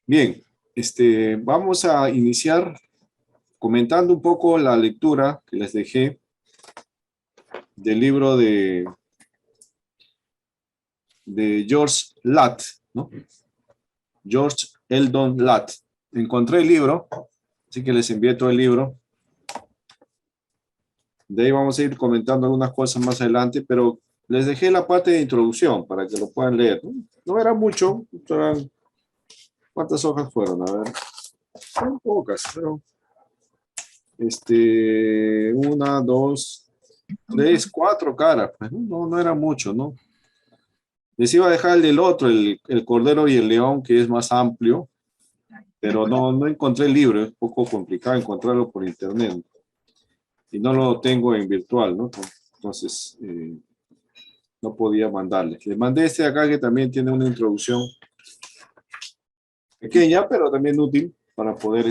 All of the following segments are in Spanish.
Bien, vamos a iniciar comentando un poco la lectura que les dejé del libro de George Latt, ¿no? George Eldon Latt. Encontré el libro, así que les envié todo el libro. De ahí vamos a ir comentando algunas cosas más adelante, pero les dejé la parte de introducción para que lo puedan leer. No era mucho, eran, ¿cuántas hojas fueron? A ver, son pocas, pero una, dos, tres, cuatro caras, pues, no era mucho, ¿no? Les iba a dejar el del otro, el Cordero y el León, que es más amplio, pero no encontré el libro, es un poco complicado encontrarlo por internet. Y no lo tengo en virtual, ¿no? Entonces, no podía mandarles. Les mandé este de acá que también tiene una introducción pequeña, pero también útil para poder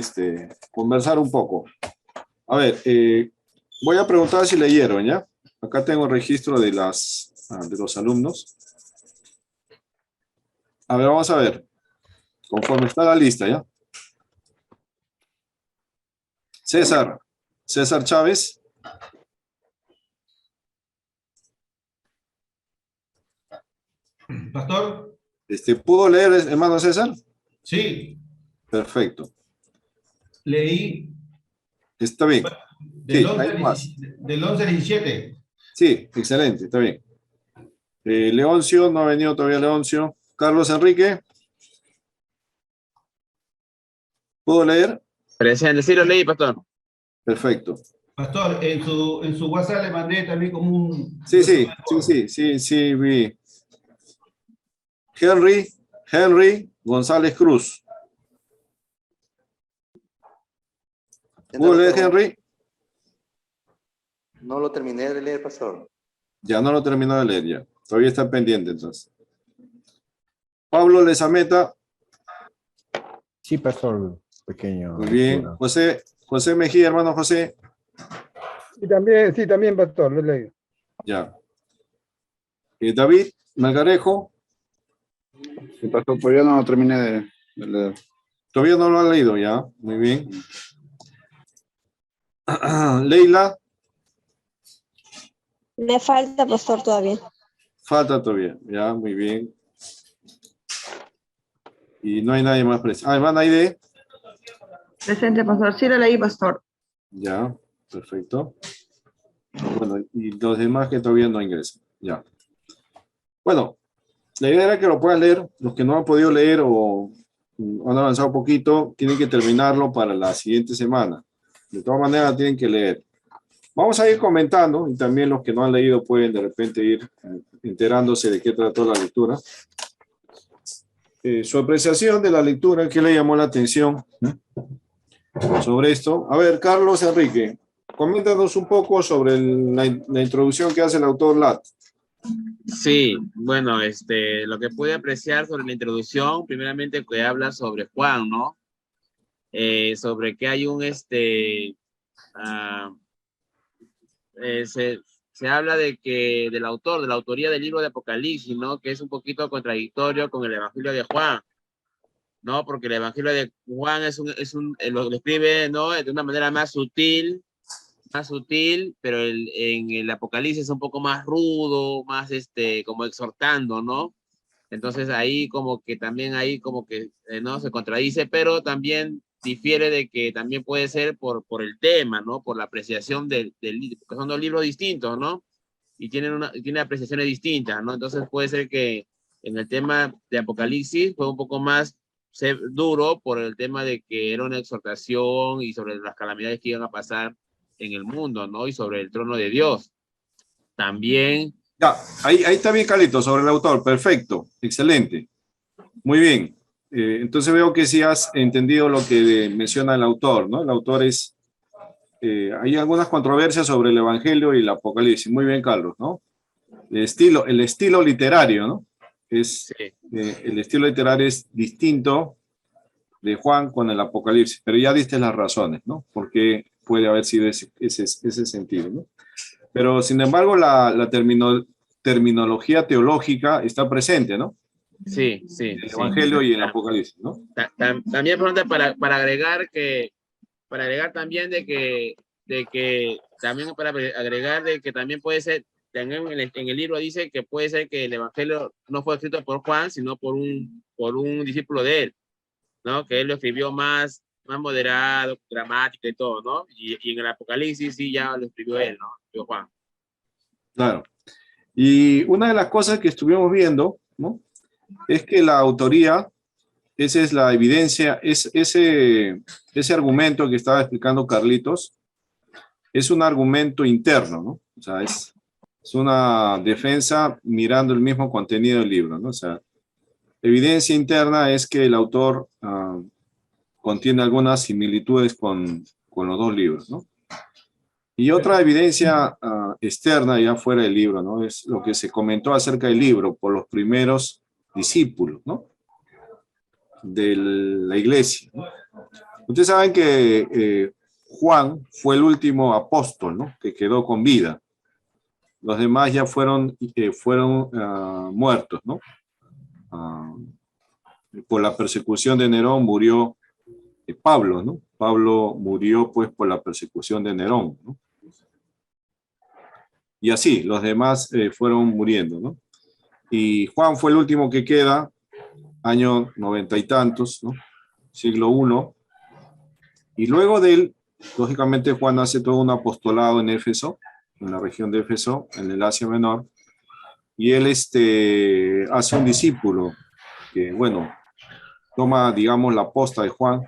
conversar un poco. A ver, voy a preguntar si leyeron, ¿ya? Acá tengo el registro de los alumnos. A ver, vamos a ver. Conforme está la lista, ¿ya? César Chávez. Pastor. ¿Pudo leer, hermano César? Sí. Perfecto. Leí. Está bien. Del, Sí, 11 hay al más. 17, del 11 al 17. Sí, excelente, está bien. Leoncio, no ha venido todavía Leoncio. Carlos Enrique. ¿Pudo leer? Presente, sí lo leí, pastor. Perfecto. Pastor, en su WhatsApp le mandé también como un Sí, vi. Henry González Cruz. ¿Pudo leer, Henry? No lo terminé de leer, pastor. Ya no lo terminó de leer ya. Todavía está pendiente entonces. Pablo Lezameta. Sí, pastor, pequeño. Muy bien. José Mejía, hermano José. Sí, también, pastor, lo he leído. Ya. David Melgarejo. Sí, pastor, todavía no terminé de leer. Todavía no lo ha leído ya. Muy bien. Leila. Me falta, pastor, todavía. Falta todavía. Ya, muy bien. Y no hay nadie más presente. Hermana Aide. Presente, pastor. Sí lo leí, pastor. Ya, perfecto. Bueno, y los demás que todavía no ingresan. Ya. Bueno, la idea era que lo puedan leer. Los que no han podido leer o han avanzado un poquito, tienen que terminarlo para la siguiente semana. De todas maneras, tienen que leer. Vamos a ir comentando y también los que no han leído pueden de repente ir enterándose de qué trató la lectura. Su apreciación de la lectura, ¿qué le llamó la atención sobre esto? A ver, Carlos Enrique, coméntanos un poco sobre la introducción que hace el autor Latt. Sí, bueno, lo que pude apreciar sobre la introducción, primeramente que habla sobre Juan, ¿no? Sobre que hay un, se habla de la autoría del libro de Apocalipsis, ¿no? Que es un poquito contradictorio con el Evangelio de Juan, ¿no? Porque el Evangelio de Juan lo escribe, ¿no? De una manera más sutil, pero en el Apocalipsis es un poco más rudo, más como exhortando, ¿no? Entonces ahí como que también no se contradice, pero también difiere de que también puede ser por el tema, ¿no? Por la apreciación del libro, porque son dos libros distintos, ¿no? Y tienen apreciaciones distintas, ¿no? Entonces puede ser que en el tema de Apocalipsis fue un poco más duro por el tema de que era una exhortación y sobre las calamidades que iban a pasar en el mundo, ¿no? Y sobre el trono de Dios. También... Ya, ahí está bien, Carlito, sobre el autor. Perfecto, excelente. Muy bien. Entonces veo que sí has entendido lo que menciona el autor, ¿no? El autor hay algunas controversias sobre el Evangelio y el Apocalipsis. Muy bien, Carlos, ¿no? El estilo literario, ¿no? Sí. El estilo literario es distinto de Juan con el Apocalipsis, pero ya diste las razones, ¿no? Porque puede haber sido ese sentido, ¿no? Pero, sin embargo, la terminología teológica está presente, ¿no? Sí, sí. El sí. Evangelio y el Apocalipsis, ¿no? También pregunta para agregar también de que también para agregar de que también puede ser, también en el libro dice que puede ser que el Evangelio no fue escrito por Juan, sino por un discípulo de él, ¿no? Que él lo escribió más moderado, dramático y todo, ¿no? Y en el Apocalipsis sí ya lo escribió él, ¿no? Escribió Juan. Claro. Y una de las cosas que estuvimos viendo, ¿no? Es que la autoría, esa es la evidencia, ese argumento que estaba explicando Carlitos, es un argumento interno, ¿no? O sea, es una defensa mirando el mismo contenido del libro, ¿no? O sea, evidencia interna es que el autor contiene algunas similitudes con los dos libros, ¿no? Y otra evidencia externa, ya fuera del libro, ¿no? Es lo que se comentó acerca del libro por los primeros discípulos, ¿no? De la iglesia, ¿no? Ustedes saben que Juan fue el último apóstol, ¿no? Que quedó con vida. Los demás ya fueron muertos, ¿no? Por la persecución de Nerón murió Pablo, ¿no? Pablo murió pues por la persecución de Nerón, ¿no? Y así, los demás fueron muriendo, ¿no? Y Juan fue el último que queda, año 90 y tantos, ¿no? Siglo I. Y luego de él, lógicamente Juan hace todo un apostolado en Éfeso, en la región de Éfeso, en el Asia Menor, y él hace un discípulo que, bueno, toma, digamos, la posta de Juan,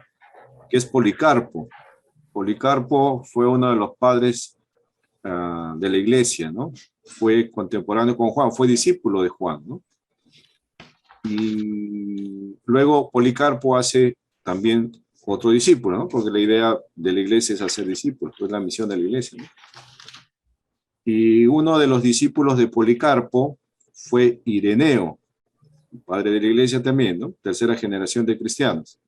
que es Policarpo. Policarpo fue uno de los padres de la iglesia, ¿no? Fue contemporáneo con Juan, fue discípulo de Juan, ¿no? Y luego Policarpo hace también otro discípulo, ¿no? Porque la idea de la iglesia es hacer discípulos, es la misión de la iglesia, ¿no? Y uno de los discípulos de Policarpo fue Ireneo, padre de la iglesia también, ¿no? Tercera generación de cristianos.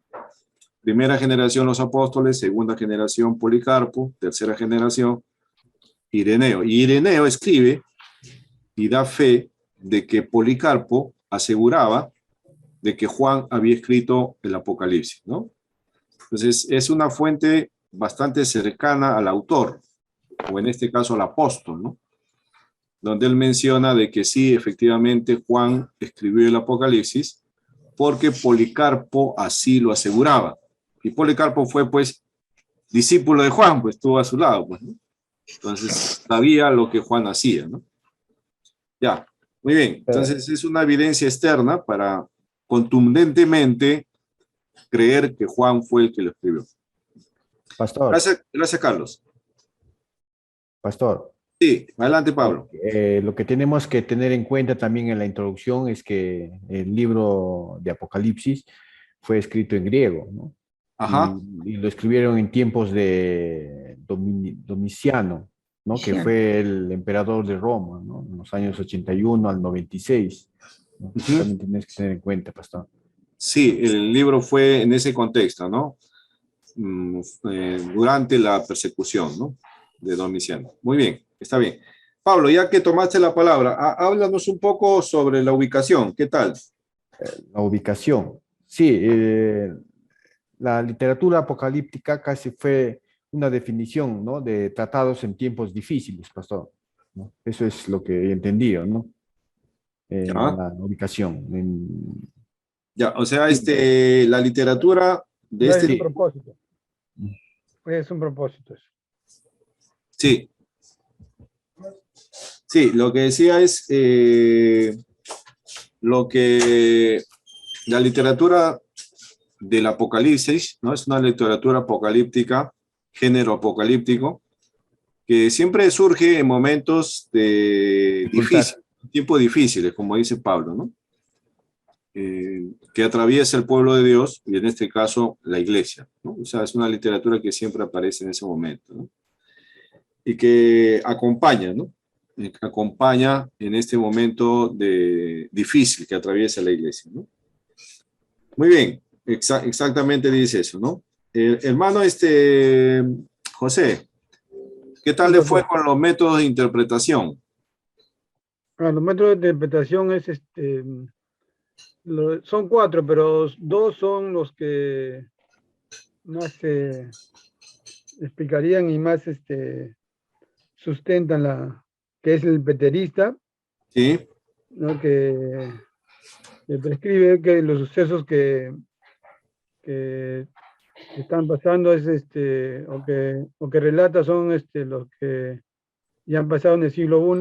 Primera generación los apóstoles, segunda generación Policarpo, tercera generación Ireneo. Y Ireneo escribe y da fe de que Policarpo aseguraba de que Juan había escrito el Apocalipsis, ¿no? Entonces es una fuente bastante cercana al autor, o en este caso al apóstol, ¿no? Donde él menciona de que sí, efectivamente Juan escribió el Apocalipsis porque Policarpo así lo aseguraba. Y Policarpo fue pues discípulo de Juan, pues estuvo a su lado, pues, ¿no? Entonces sabía lo que Juan hacía, ¿no? Ya, muy bien. Entonces es una evidencia externa para contundentemente creer que Juan fue el que lo escribió. Pastor, Gracias, Carlos. pastor. Sí, adelante, Pablo. Lo que tenemos que tener en cuenta también en la introducción es que el libro de Apocalipsis fue escrito en griego, ¿no? Ajá. Y lo escribieron en tiempos de Domiciano, ¿no? Que fue el emperador de Roma, ¿no? En los años 81 al 96, ¿no? También tienes que tener en cuenta, pastor. Sí, el libro fue en ese contexto, ¿no? Durante la persecución, ¿no? De Domiciano. Muy bien, está bien. Pablo, ya que tomaste la palabra, háblanos un poco sobre la ubicación. ¿Qué tal? La ubicación. Sí, la literatura apocalíptica casi fue una definición, ¿no? De tratados en tiempos difíciles, pastor, ¿no? Eso es lo que he entendido, ¿no? La ubicación. Ya, o sea, la literatura de No, es un propósito. Es un propósito eso. Sí. Sí, lo que decía es lo que la literatura del Apocalipsis, ¿no? Es una literatura apocalíptica, género apocalíptico, que siempre surge en momentos tiempos difíciles, como dice Pablo, ¿no? Que atraviesa el pueblo de Dios, y en este caso la iglesia, ¿no? O sea, es una literatura que siempre aparece en ese momento, ¿no? Y que acompaña, ¿no? Acompaña en este momento difícil que atraviesa la iglesia, ¿no? Muy bien, exactamente dice eso, ¿no? Hermano José, ¿qué tal le fue con los métodos de interpretación? Los métodos de interpretación es Son 4, pero 2 son los que más explicarían y más sustentan que es el peterista, Sí. ¿no? Que prescribe que los sucesos que están pasando es o que relata son los que ya han pasado en el siglo I,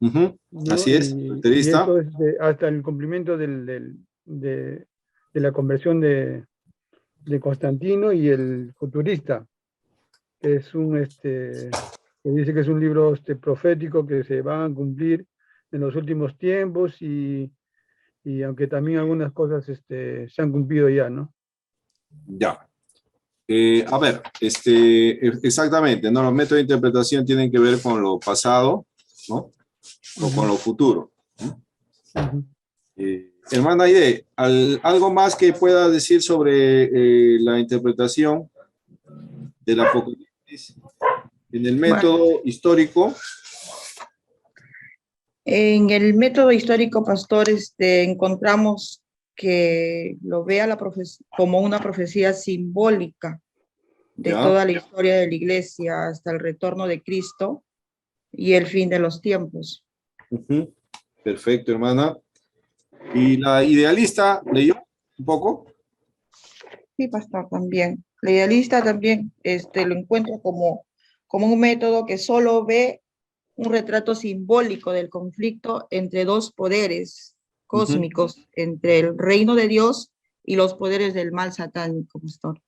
Ujú. ¿no? Así es, Y caracterista. eso es hasta el cumplimiento de la conversión de Constantino y el futurista, que es que dice que es un libro profético que se va a cumplir en los últimos tiempos y aunque también algunas cosas se han cumplido ya, ¿no? Ya. A ver, exactamente, ¿no? Los métodos de interpretación tienen que ver con lo pasado, ¿no? O con lo futuro. Ujú. Hermana Aide, ¿algo más que pueda decir sobre la interpretación del Apocalipsis en el método histórico? En el método histórico, pastor, encontramos que lo vea como una profecía simbólica de Ya. toda la historia de la iglesia hasta el retorno de Cristo y el fin de los tiempos. Ujú. Perfecto, hermana. ¿Y la idealista leyó un poco? Sí, pastor, también. La idealista también lo encuentra como un método que solo ve un retrato simbólico del conflicto entre dos poderes Ujú. cósmicos, entre el reino de Dios y los poderes del mal satánico, pastor.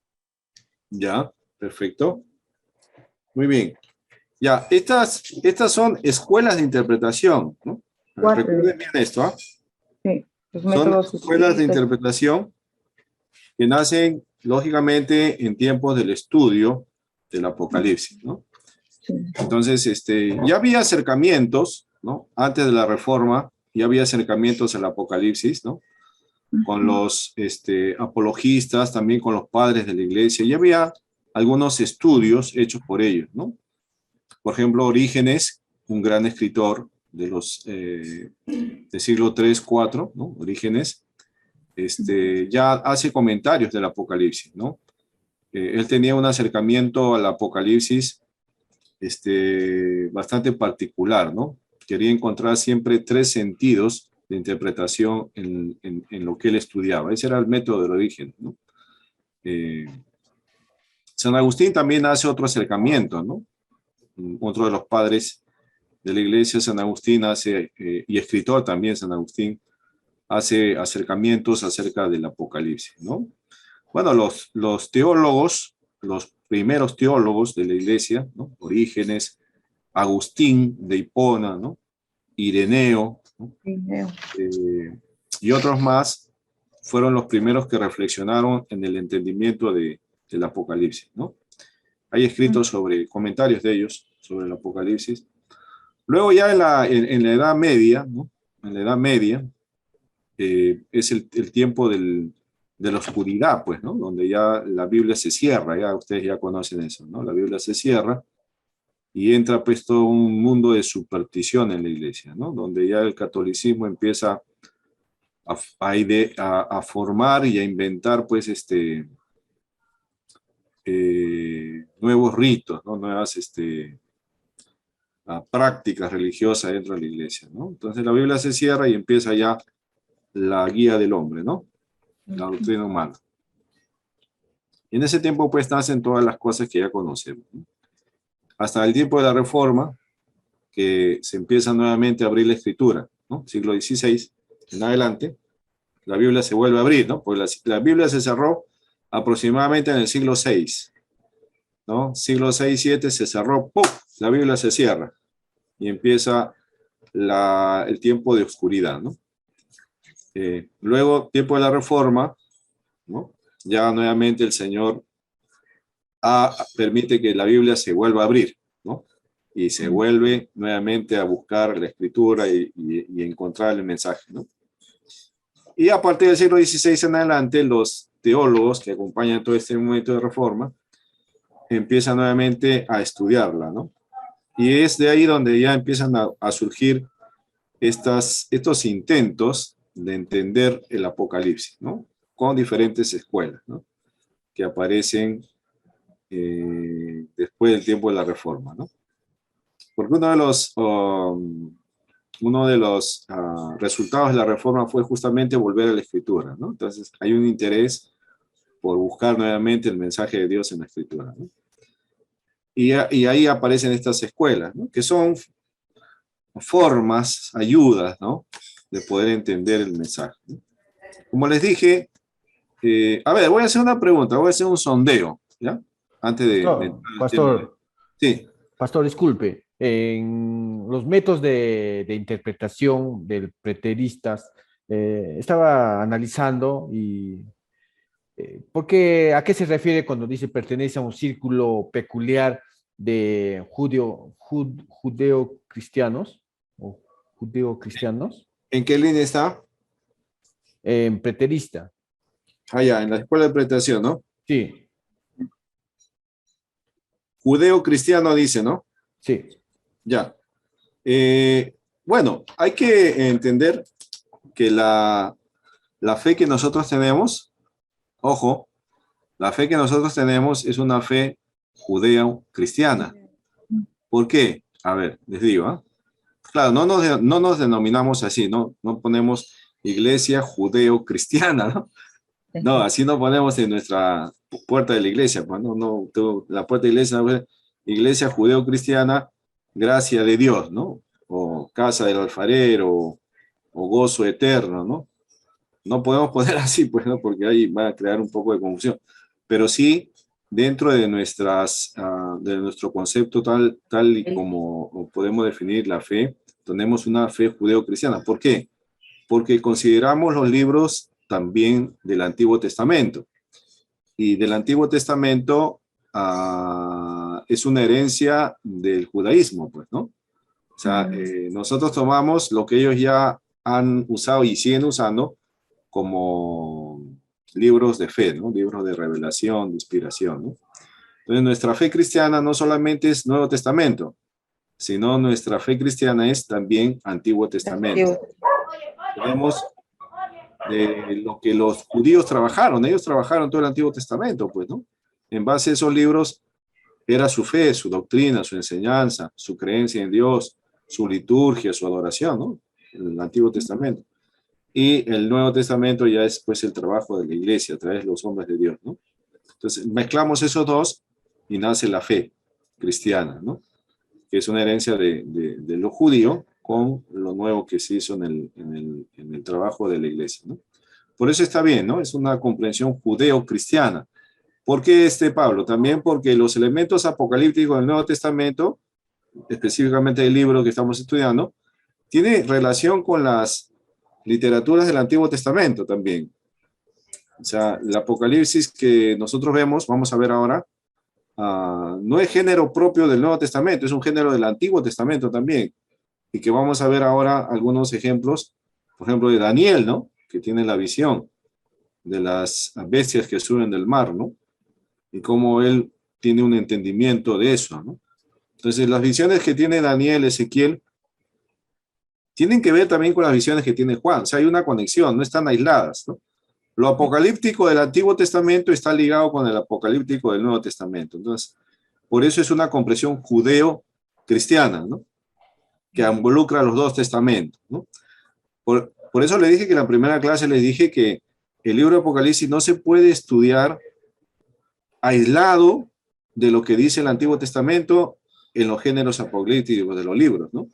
Ya, perfecto. Muy bien. Ya, estas son escuelas de interpretación, ¿no? 4, Recuerden bien esto, ¿ah? sí, los Son métodos escuelas de jesuitas. interpretación que nacen, lógicamente, en tiempos del estudio del Apocalipsis, ¿no? Sí. Entonces, ya había acercamientos, ¿no? Antes de la Reforma, ya había acercamientos al Apocalipsis, ¿no? Con los apologistas, también con los padres de la iglesia, ya había algunos estudios hechos por ellos, ¿no? Por ejemplo, Orígenes, un gran escritor de los del siglo III, IV, ¿no? Orígenes, ya hace comentarios del Apocalipsis, ¿no? Él tenía un acercamiento al Apocalipsis bastante particular, ¿no? Quería encontrar siempre 3 sentidos de interpretación en lo que él estudiaba. Ese era el método del origen, ¿no? San Agustín también hace otro acercamiento, ¿no? Otro de los padres de la iglesia, San Agustín hace, y escritor también San Agustín, hace acercamientos acerca del Apocalipsis, ¿no? Bueno, los teólogos, los primeros teólogos de la iglesia, ¿no? Orígenes, Agustín de Hipona, ¿no? Ireneo, ¿no? Y otros más, fueron los primeros que reflexionaron en el entendimiento del Apocalipsis, ¿no? Hay escritos sobre comentarios de ellos sobre el Apocalipsis. Luego ya en la Edad Media, ¿no? En la Edad Media, es el tiempo de la oscuridad, pues, ¿no? Donde ya la Biblia se cierra, ya ustedes ya conocen eso, ¿no? La Biblia se cierra y entra pues todo un mundo de superstición en la iglesia, ¿no? Donde ya el catolicismo empieza a formar y a inventar pues nuevos ritos, ¿no? Nuevas prácticas religiosas dentro de la iglesia, ¿no? Entonces la Biblia se cierra y empieza ya la guía del hombre, ¿no? La doctrina humana. Y en ese tiempo pues nacen todas las cosas que ya conocemos, ¿no? Hasta el tiempo de la Reforma, que se empieza nuevamente a abrir la escritura, ¿no? Siglo XVI en adelante, la Biblia se vuelve a abrir, ¿no? Porque la Biblia se cerró aproximadamente en el siglo VI, ¿no? Siglo VI, VII se cerró, ¡pum! La Biblia se cierra y empieza el tiempo de oscuridad, ¿no? Luego, tiempo de la Reforma, ¿no? Ya nuevamente el Señor permite que la Biblia se vuelva a abrir, ¿no? Y se vuelve nuevamente a buscar la escritura y encontrar el mensaje, ¿no? Y a partir del siglo XVI en adelante, los teólogos que acompañan todo este momento de reforma empiezan nuevamente a estudiarla, ¿no? Y es de ahí donde ya empiezan a surgir estos intentos de entender el Apocalipsis, ¿no? Con diferentes escuelas, ¿no? Que aparecen después del tiempo de la Reforma, ¿no? Porque uno de los resultados de la Reforma fue justamente volver a la Escritura, ¿no? Entonces hay un interés por buscar nuevamente el mensaje de Dios en la Escritura, ¿no? Y ahí aparecen estas escuelas, ¿no? Que son formas, ayudas, ¿no? De poder entender el mensaje, ¿no? Como les dije, a ver, voy a hacer una pregunta, voy a hacer un sondeo, ¿ya? Antes de entrar al tema. Pastor, Sí, Pastor, disculpe, en los métodos de interpretación del preteristas, estaba analizando y ¿a qué se refiere cuando dice pertenece a un círculo peculiar de judeo-cristianos o judeo-cristianos ¿en qué línea está? en preterista? Allá, en la escuela de interpretación, ¿no? Sí, Judeo-cristiano dice, ¿no? sí. Ya. Bueno, hay que entender que la fe que nosotros tenemos, ojo, la fe que nosotros tenemos es una fe judeo-cristiana. ¿Por qué? A ver, les digo, ¿ah? Claro, no nos denominamos así, ¿no? No ponemos iglesia judeo-cristiana, ¿no? No, así no ponemos en nuestra puerta de la iglesia, pues la puerta de la iglesia, iglesia judeo-cristiana, gracia de Dios, ¿no? O casa del alfarero, o gozo eterno, ¿no? No podemos poner así, pues, ¿no? Porque ahí va a crear un poco de confusión. Pero sí, dentro de de nuestro concepto tal y como podemos definir la fe, tenemos una fe judeo-cristiana. ¿Por qué? Porque consideramos los libros también del Antiguo Testamento. Y del Antiguo Testamento es una herencia del judaísmo, pues, ¿no? O sea, nosotros tomamos lo que ellos ya han usado y siguen usando como libros de fe, ¿no? Libros de revelación, de inspiración, ¿no? Entonces, nuestra fe cristiana no solamente es Nuevo Testamento, sino nuestra fe cristiana es también Antiguo Testamento. Tenemos de lo que los judíos trabajaron. Ellos trabajaron todo el Antiguo Testamento, pues, ¿no? En base a esos libros era su fe, su doctrina, su enseñanza, su creencia en Dios, su liturgia, su adoración, ¿no? El Antiguo Testamento. Y el Nuevo Testamento ya es, pues, el trabajo de la iglesia a través de los hombres de Dios, ¿no? Entonces, mezclamos esos dos y nace la fe cristiana, ¿no? Que es una herencia de lo judío con lo nuevo que se hizo en el trabajo de la iglesia, ¿no? Por eso está bien, ¿no? Es una comprensión judeo-cristiana. ¿Por qué Pablo? También porque los elementos apocalípticos del Nuevo Testamento, específicamente el libro que estamos estudiando, tiene relación con las literaturas del Antiguo Testamento también. O sea, el Apocalipsis que nosotros vemos, vamos a ver ahora, no es género propio del Nuevo Testamento, es un género del Antiguo Testamento también. Y que vamos a ver ahora algunos ejemplos, por ejemplo, de Daniel, ¿no? Que tiene la visión de las bestias que suben del mar, ¿no? Y cómo él tiene un entendimiento de eso, ¿no? Entonces, las visiones que tiene Daniel, Ezequiel, tienen que ver también con las visiones que tiene Juan. O sea, hay una conexión, no están aisladas, ¿no? Lo apocalíptico del Antiguo Testamento está ligado con el apocalíptico del Nuevo Testamento. Entonces, por eso es una comprensión judeo-cristiana, ¿no? Que involucra los dos testamentos, ¿no? Por eso le dije que en la primera clase les dije que el libro de Apocalipsis no se puede estudiar aislado de lo que dice el Antiguo Testamento en los géneros apocalípticos de los libros, ¿no?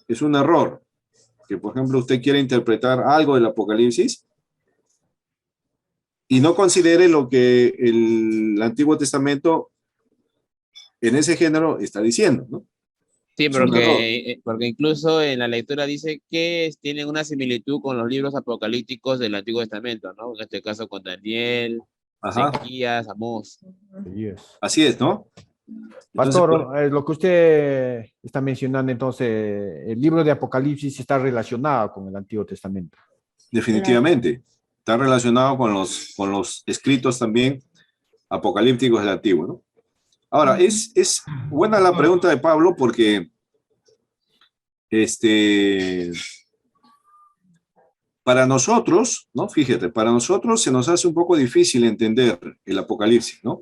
Es un error que, por ejemplo, usted quiere interpretar algo del Apocalipsis y no considere lo que el Antiguo Testamento en ese género está diciendo, ¿no? Sí, Es un error. porque incluso en la lectura dice que tienen una similitud con los libros apocalípticos del Antiguo Testamento, ¿no? En este caso con Daniel, Ajá, Ezequías, Amós. así es, ¿no? Entonces, Pastor, lo que usted está mencionando, entonces, el libro de Apocalipsis está relacionado con el Antiguo Testamento. definitivamente, está relacionado con los escritos también apocalípticos del Antiguo, ¿no? Ahora, es buena la pregunta de Pablo porque para nosotros, ¿no? Fíjate, para nosotros se nos hace un poco difícil entender el Apocalipsis, ¿no?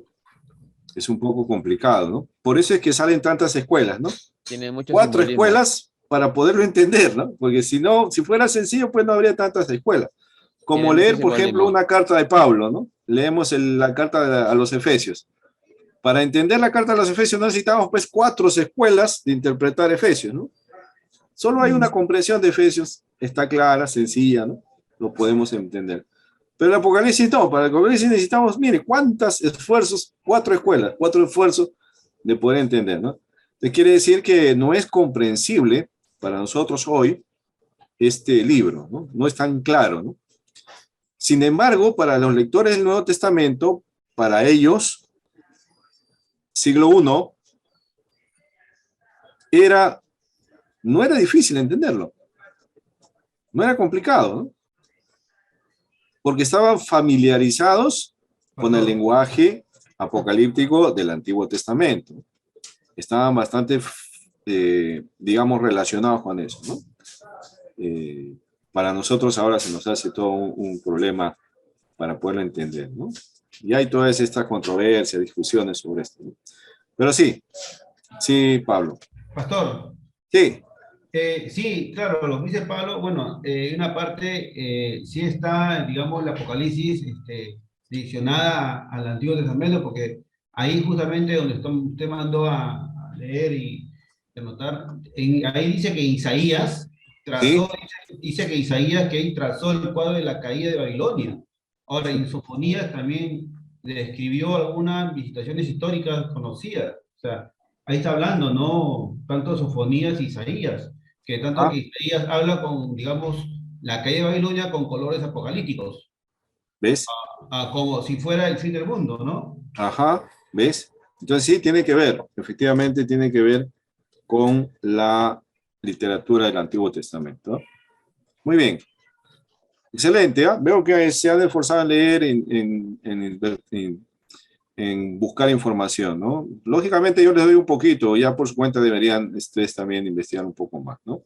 Es un poco complicado, ¿no? Por eso es que salen tantas escuelas, ¿no? Tiene mucho 4 simbolismo. escuelas para poderlo entender, ¿no? Porque si no, si fuera sencillo, pues no habría tantas escuelas. Como Tiene leer, mucho por ejemplo, simbolismo. una carta de Pablo, ¿no? Leemos la carta a los Efesios. Para entender la carta a los Efesios necesitamos, pues, 4 escuelas de interpretar Efesios, ¿no? Solo hay una comprensión de Efesios, está clara, sencilla, ¿no? Lo podemos entender. Pero el Apocalipsis no, para el Apocalipsis necesitamos, mire, cuántos esfuerzos, 4 escuelas, 4 esfuerzos de poder entender, ¿no? Te quiere decir que no es comprensible para nosotros hoy este libro, ¿no? No es tan claro, ¿no? Sin embargo, para los lectores del Nuevo Testamento, para ellos, siglo I, no era difícil entenderlo. No era complicado, ¿no? Porque estaban familiarizados con el lenguaje apocalíptico del Antiguo Testamento. Estaban bastante, digamos, relacionados con eso, ¿no? Para nosotros ahora se nos hace todo un problema para poderlo entender, ¿no? Y hay todas estas controversias, discusiones sobre esto, ¿no? Pero sí, Pablo. Pastor. Sí. Sí, claro, lo que dice Pablo, bueno, en una parte sí está, digamos, el Apocalipsis direccionada al Antiguo Testamento, porque ahí justamente donde usted mandó a leer y anotar, ahí dice que Isaías trazó, dice que Isaías que ahí trazó el cuadro de la caída de Babilonia. Ahora, en Sofonías también describió algunas visitaciones históricas conocidas. O sea, ahí está hablando, ¿no? Tanto Sofonías y Isaías, que tanto que Isaías habla con, digamos, la caída de Babilonia con colores apocalípticos. ¿Ves? Como si fuera el fin del mundo, ¿no? Ajá, ¿ves? Entonces sí, tiene que ver, efectivamente tiene que ver con la literatura del Antiguo Testamento. Muy bien. Excelente, ¿eh? Veo que se han esforzado en leer, en buscar información, ¿no? Lógicamente yo les doy un poquito, ya por su cuenta deberían ustedes también investigar un poco más, ¿no?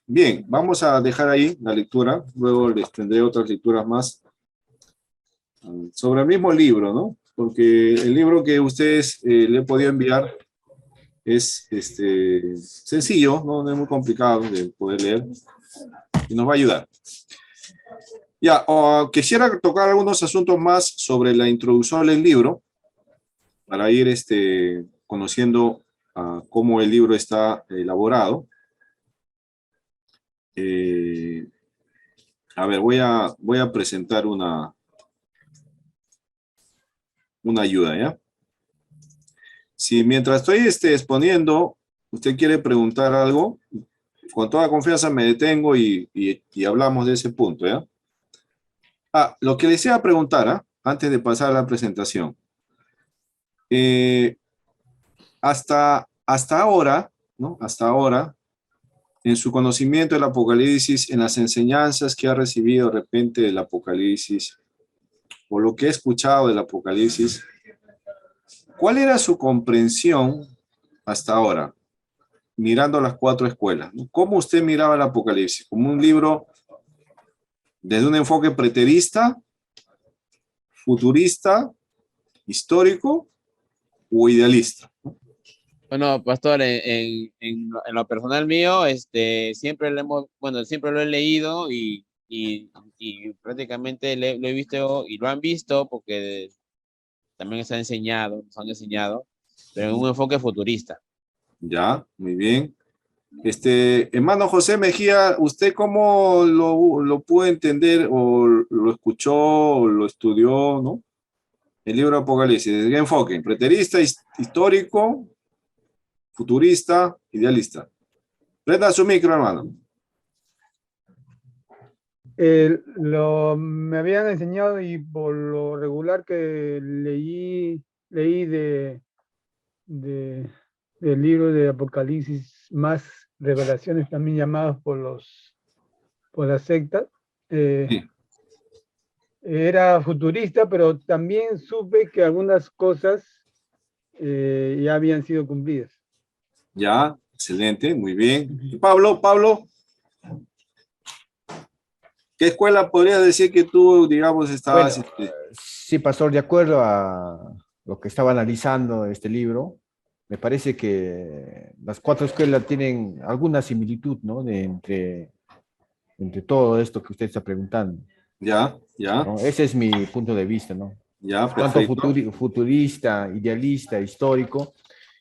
Bien, vamos a dejar ahí la lectura, luego les tendré otras lecturas más sobre el mismo libro, ¿no? Porque el libro que ustedes le he podido enviar es sencillo, ¿no? No es muy complicado de poder leer y nos va a ayudar. Ya, quisiera tocar algunos asuntos más sobre la introducción del libro para ir conociendo cómo el libro está elaborado. A ver, voy a presentar una ayuda, ¿ya? Si mientras estoy exponiendo, usted quiere preguntar algo, con toda confianza me detengo y hablamos de ese punto, ¿ya? Lo que les iba a preguntar, antes de pasar a la presentación. Hasta ahora, ¿no? Hasta ahora, en su conocimiento del Apocalipsis, en las enseñanzas que ha recibido de repente del Apocalipsis, o lo que he escuchado del Apocalipsis, ¿cuál era su comprensión hasta ahora, mirando las 4 escuelas? ¿Cómo usted miraba el Apocalipsis? ¿Como un libro desde un enfoque preterista, futurista, histórico o idealista? Bueno, pastor, en lo personal mío, siempre siempre lo he leído y prácticamente lo he visto y lo han visto porque también nos han enseñado, pero en un enfoque futurista. Ya, muy bien. Hermano José Mejía, ¿usted cómo lo pudo entender o lo escuchó o lo estudió, ¿no? El libro Apocalipsis, ¿desde qué enfoque? ¿Preterista, histórico, futurista, idealista? Prenda su micro, hermano. Me habían enseñado y por lo regular que leí del libro de Apocalipsis, más revelaciones también llamadas por las sectas, Sí. era futurista, pero también supe que algunas cosas ya habían sido cumplidas. Ya, excelente, muy bien. ¿Y Pablo? ¿Qué escuela podría decir que tú, digamos, estabas... Bueno, sí, pastor, de acuerdo a lo que estaba analizando este libro, me parece que las cuatro escuelas tienen alguna similitud, ¿no? Entre todo esto que usted está preguntando, ya, ya, ¿no? Ese es mi punto de vista, ¿no? ya, Tanto perfecto. futurista, idealista, histórico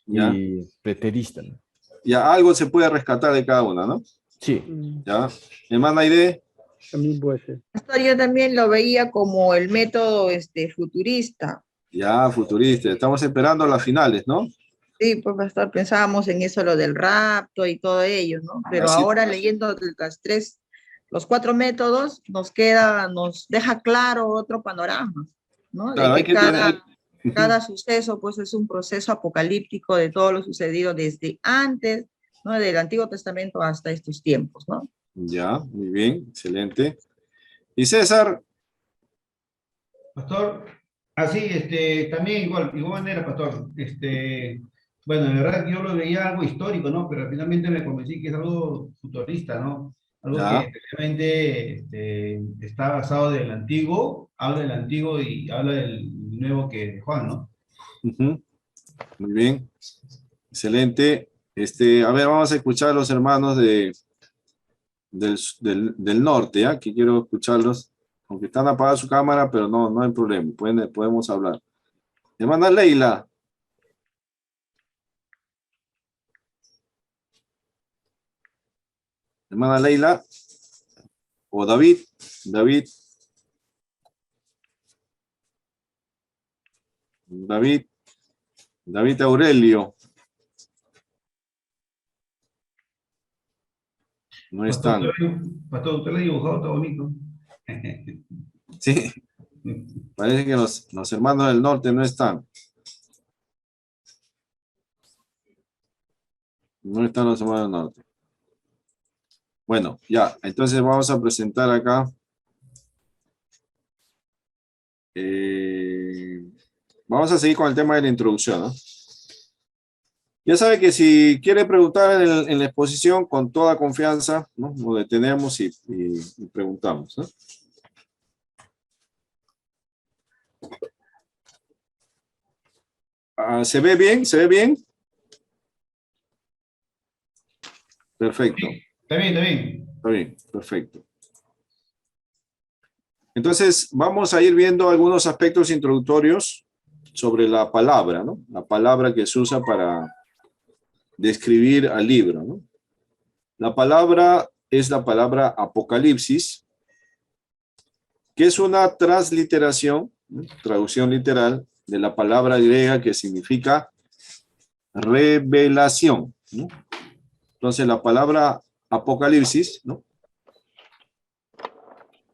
Ya, y preterista, ¿no? ya, algo se puede rescatar de cada una, ¿no? Sí, Ya. Hermana Aide, También puede ser. Pastor, yo también lo veía como el método futurista. ya, futurista. Estamos esperando las finales, ¿no? Sí, pues pastor, pensábamos en eso, lo del rapto y todo ello, ¿no? Pero Así, ahora leyendo los cuatro métodos, nos deja claro otro panorama, ¿no? De claro, hay que que tener... Ujú. cada suceso, pues, es un proceso apocalíptico de todo lo sucedido desde antes, ¿no? Del Antiguo Testamento hasta estos tiempos, ¿no? Ya, muy bien, excelente. Y César, Pastor, así, también igual manera, pastor. Bueno, en verdad yo lo veía algo histórico, ¿no? Pero finalmente me convencí que es algo futurista, ¿no? Algo ya, que realmente está basado del antiguo, habla del antiguo y habla del nuevo que de Juan, ¿no? ujú, muy bien, excelente. A ver, vamos a escuchar a los hermanos del norte, ¿ya? Que quiero escucharlos, aunque están apagada su cámara, pero no, no hay problema, podemos hablar. Hermana Leila, hermana Leila, o David, David, David, David Aurelio, no Pastor, están. pastor, usted lo ha dibujado, está bonito. Sí, parece que los hermanos del norte no están. No están los hermanos del norte. Bueno, ya, entonces vamos a presentar acá. Vamos a seguir con el tema de la introducción, ¿no? Ya sabe que si quiere preguntar en la exposición, con toda confianza, ¿no? Nos detenemos y preguntamos, ¿no? ¿Se ve bien? ¿Se ve bien? Perfecto. Está bien, está bien. Está bien, perfecto. Entonces, vamos a ir viendo algunos aspectos introductorios sobre la palabra, ¿no? La palabra que se usa para describir al libro, ¿no? La palabra es la palabra Apocalipsis, que es una transliteración, ¿no? Traducción literal de la palabra griega que significa revelación, ¿no? Entonces, la palabra Apocalipsis, ¿no?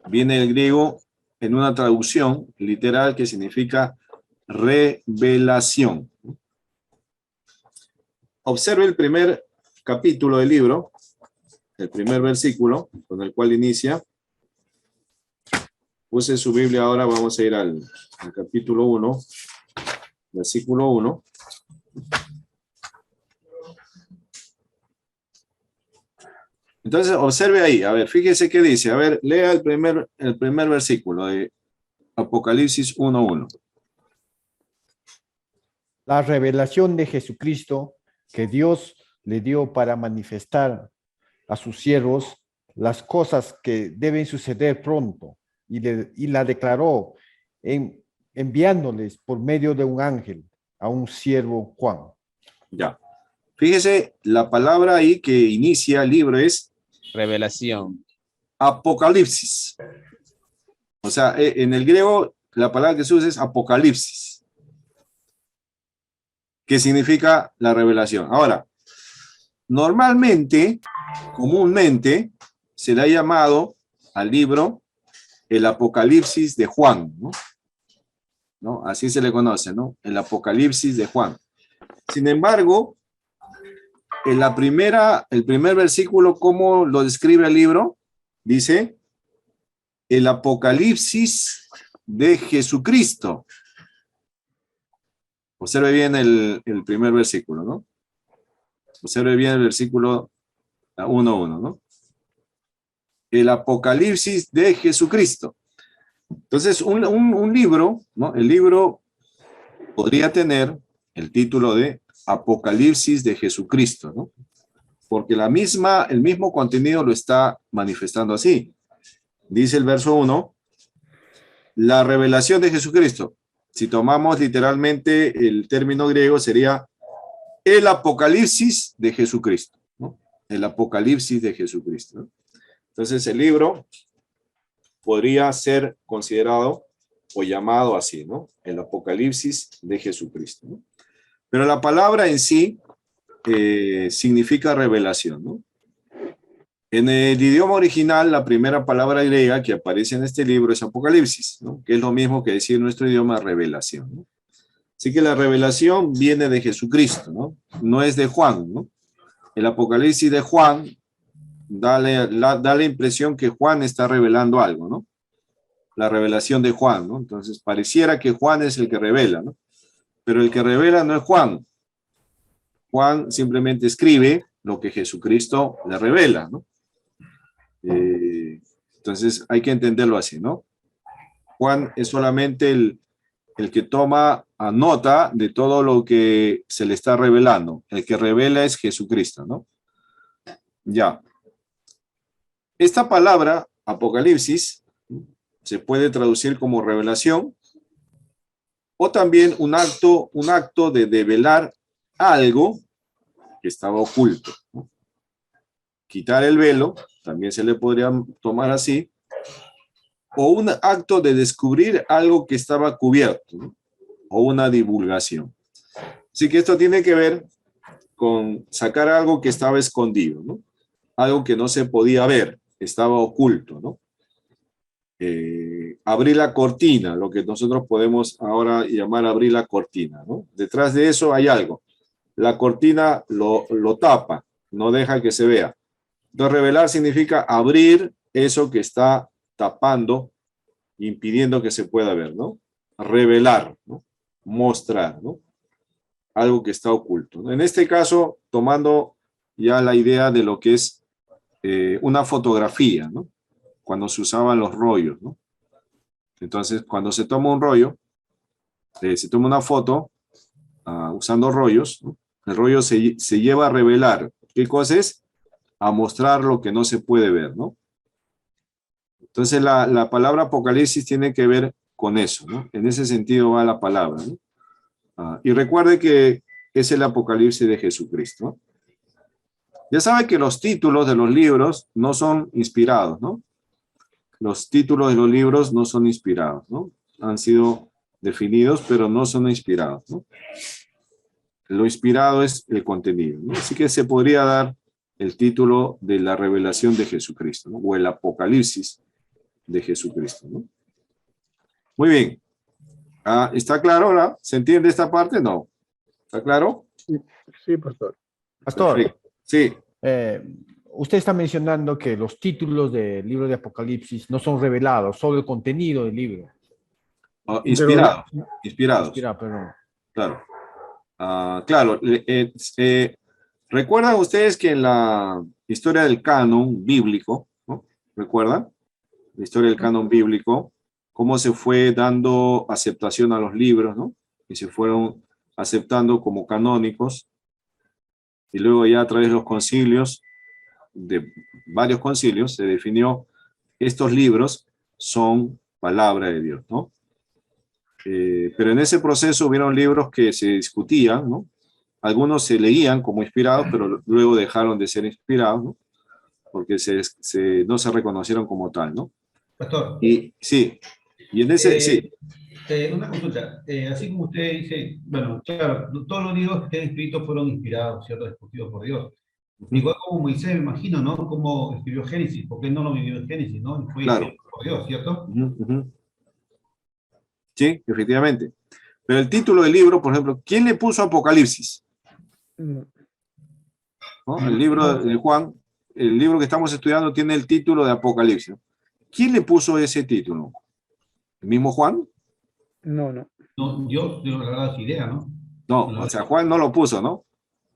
Viene del griego en una traducción literal que significa revelación. Observe el primer capítulo del libro, el primer versículo con el cual inicia. Use su Biblia ahora, vamos a ir al capítulo 1, versículo 1. Entonces, observe ahí, a ver, fíjese qué dice. A ver, lea el primer versículo de Apocalipsis 1:1. la revelación de Jesucristo que Dios le dio para manifestar a sus siervos las cosas que deben suceder pronto y la declaró enviándoles por medio de un ángel a un siervo Juan. Ya. Fíjese, la palabra ahí que inicia el libro es Revelación. Apocalipsis. O sea, en el griego la palabra que se usa es Apocalipsis, que significa la revelación. Ahora, normalmente, comúnmente, se le ha llamado al libro el Apocalipsis de Juan, ¿no? ¿No? Así se le conoce, ¿no? El Apocalipsis de Juan. Sin embargo, el primer versículo, ¿cómo lo describe el libro? Dice, el Apocalipsis de Jesucristo. Observe bien el primer versículo, ¿no? Observe bien el versículo 1:1, ¿no? el Apocalipsis de Jesucristo. Entonces, un libro, ¿no? El libro podría tener el título de Apocalipsis de Jesucristo, ¿no? Porque el mismo contenido lo está manifestando así. Dice el verso 1, la revelación de Jesucristo. Si tomamos literalmente el término griego, sería el Apocalipsis de Jesucristo, ¿no? El Apocalipsis de Jesucristo, ¿no? Entonces, el libro podría ser considerado o llamado así, ¿no? El Apocalipsis de Jesucristo, ¿no? Pero la palabra en sí significa revelación, ¿no? En el idioma original, la primera palabra griega que aparece en este libro es Apocalipsis, ¿no? Que es lo mismo que decir en nuestro idioma revelación, ¿no? Así que la revelación viene de Jesucristo, ¿no? No es de Juan, ¿no? El Apocalipsis de Juan da la impresión que Juan está revelando algo, ¿no? La revelación de Juan, ¿no? Entonces pareciera que Juan es el que revela, ¿no? Pero el que revela no es Juan. Juan simplemente escribe lo que Jesucristo le revela, ¿no? Entonces hay que entenderlo así, ¿no? Juan es solamente el que toma nota de todo lo que se le está revelando. El que revela es Jesucristo, ¿no? Ya. Esta palabra, Apocalipsis, se puede traducir como revelación o también un acto de develar algo que estaba oculto, ¿no? Quitar el velo, también se le podría tomar así, o un acto de descubrir algo que estaba cubierto, ¿no? O una divulgación. Así que esto tiene que ver con sacar algo que estaba escondido, ¿no? Algo que no se podía ver, estaba oculto, ¿no? Abrir la cortina, lo que nosotros podemos ahora llamar abrir la cortina, ¿no? Detrás de eso hay algo. La cortina lo tapa, no deja que se vea. Entonces, revelar significa abrir eso que está tapando, impidiendo que se pueda ver, ¿no? Revelar, ¿no? Mostrar, ¿no? Algo que está oculto, ¿no? En este caso, tomando ya la idea de lo que es una fotografía, ¿no? Cuando se usaban los rollos, ¿no? Entonces, cuando se toma un rollo, se toma una foto usando rollos, ¿no? El rollo se lleva a revelar. ¿Qué cosa es? A mostrar lo que no se puede ver, ¿no? Entonces, la palabra Apocalipsis tiene que ver con eso, ¿no? En ese sentido va la palabra, ¿no? Y recuerde que es el Apocalipsis de Jesucristo, ¿no? Ya sabe que los títulos de los libros no son inspirados, ¿no? Los títulos de los libros no son inspirados, ¿no? Han sido definidos, pero no son inspirados, ¿no? Lo inspirado es el contenido, ¿no? Así que se podría dar el título de la revelación de Jesucristo, ¿no? O el Apocalipsis de Jesucristo, ¿no? Muy bien. ¿Está claro ahora? ¿Se entiende esta parte? No. ¿Está claro? Sí, pastor. Pastor, Perfecto. Sí. usted está mencionando que los títulos del libro de Apocalipsis no son revelados, solo el contenido del libro. Inspirados. Inspirados. Inspirado, perdón. Claro. Claro. ¿Recuerdan ustedes que en la historia del canon bíblico, ¿no? ¿Recuerdan? La historia del canon bíblico, cómo se fue dando aceptación a los libros, ¿no? Y se fueron aceptando como canónicos. Y luego ya a través de los concilios, de varios concilios, se definió estos libros son palabra de Dios, ¿no? Pero en ese proceso hubieron libros que se discutían, ¿no? Algunos se leían como inspirados, pero luego dejaron de ser inspirados, ¿no? Porque no se reconocieron como tal, ¿no? Pastor. Y sí, y en ese, sí. Una consulta, así como usted dice, bueno, claro, todos los libros que están escritos fueron inspirados, ¿cierto? Escogidos por Dios. Igual como Moisés, me imagino, ¿no? Como escribió Génesis, porque él no lo vivió en Génesis, ¿no? Fue Claro. por Dios, ¿cierto? Sí, efectivamente. Pero el título del libro, por ejemplo, ¿quién le puso Apocalipsis? ¿No? El libro de Juan, el libro que estamos estudiando tiene el título de Apocalipsis. ¿Quién le puso ese título? ¿El mismo Juan? No, no. No, Dios le ha dado esa idea, ¿no? No, o sea, Juan no lo puso, ¿no?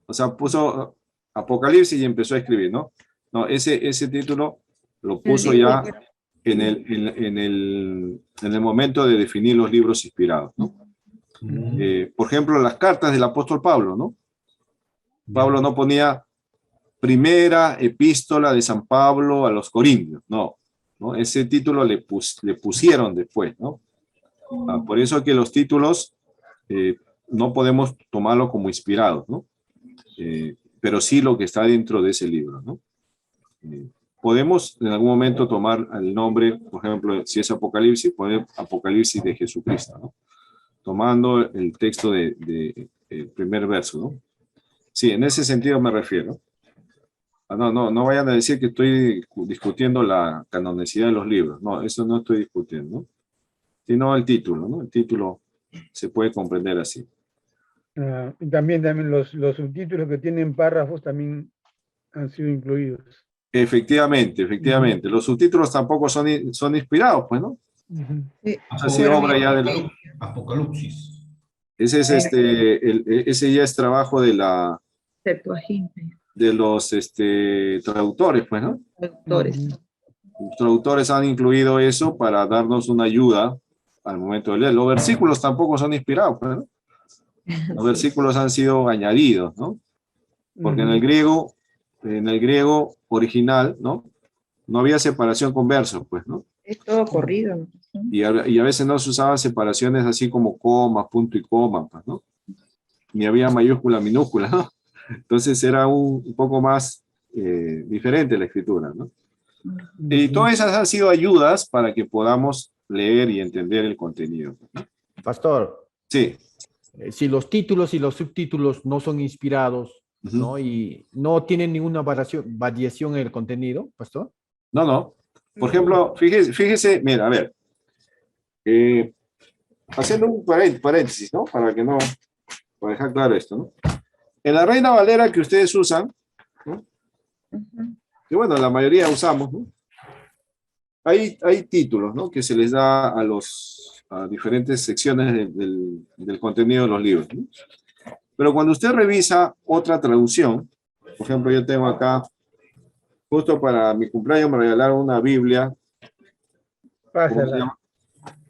O sea, puso Apocalipsis y empezó a escribir, ¿no? No, ese título lo puso ya en el momento de definir los libros inspirados, ¿no? Por ejemplo, las cartas del apóstol Pablo, ¿no? Pablo no ponía primera epístola de San Pablo a los Corintios, no, ¿no? Ese título le pusieron después, ¿no? Por eso que los títulos no podemos tomarlo como inspirados, ¿no? Pero sí lo que está dentro de ese libro, ¿no? Podemos en algún momento tomar el nombre, por ejemplo, si es Apocalipsis, poner Apocalipsis de Jesucristo, ¿no? Tomando el texto del primer verso, ¿no? Sí, en ese sentido me refiero. No vayan a decir que estoy discutiendo la canonicidad de los libros. No, eso no estoy discutiendo, ¿no? Sino el título, ¿no? El título se puede comprender así. Y también los subtítulos que tienen párrafos también han sido incluidos. Efectivamente. Los subtítulos tampoco son inspirados, pues, ¿no? Sí. Así obra ya del... Apocalipsis. Ese es ese ya es trabajo de los traductores, pues, ¿no? Traductores. Los traductores han incluido eso para darnos una ayuda al momento de leer. Los versículos tampoco son inspirados, pues, ¿no? Los versículos han sido añadidos, ¿no? Porque en el griego original, ¿no? No había separación con versos, pues, ¿no? Es todo corrido. Y a veces no se usaban separaciones así como coma, punto y coma, pues, ¿no? Ni había mayúscula, minúscula, ¿no? Entonces era un poco más diferente la escritura, ¿no? Y todas esas han sido ayudas para que podamos leer y entender el contenido, ¿no? Pastor, Sí. si los títulos y los subtítulos no son inspirados, ¿no? Y no tienen ninguna variación en el contenido, pastor. No. Por ejemplo, fíjese, mira, a ver, haciendo un paréntesis, ¿no? Para dejar claro esto, ¿no? En la Reina Valera que ustedes usan, ¿no? Que bueno, la mayoría usamos, ¿no? Hay títulos, ¿no? Que se les da a diferentes secciones del contenido de los libros, ¿no? Pero cuando usted revisa otra traducción, por ejemplo, yo tengo acá, justo para mi cumpleaños me regalaron una Biblia, ¿cómo se llama?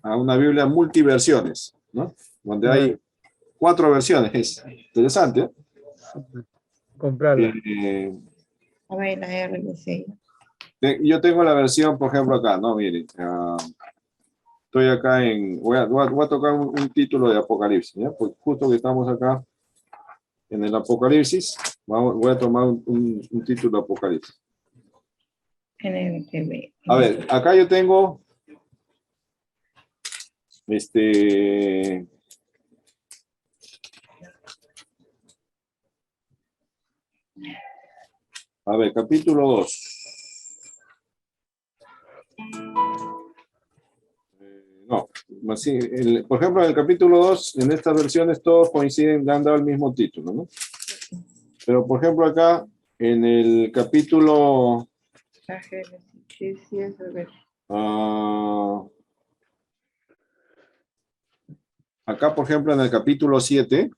Una Biblia multiversiones, ¿no? Donde hay 4 versiones. Es interesante, ¿eh? Comprarla. A ver, la RBC. Yo tengo la versión, por ejemplo, acá, ¿no? Miren, estoy acá voy a tocar un título de Apocalipsis, ¿ya? Porque justo que estamos acá en el Apocalipsis, voy a tomar un título de Apocalipsis. A ver, acá yo tengo a ver, capítulo 2. No, así, por ejemplo, en el capítulo 2, en estas versiones todos coinciden, le han dado el mismo título, ¿no? Pero, por ejemplo, acá, en el capítulo... acá, por ejemplo, en el capítulo 7,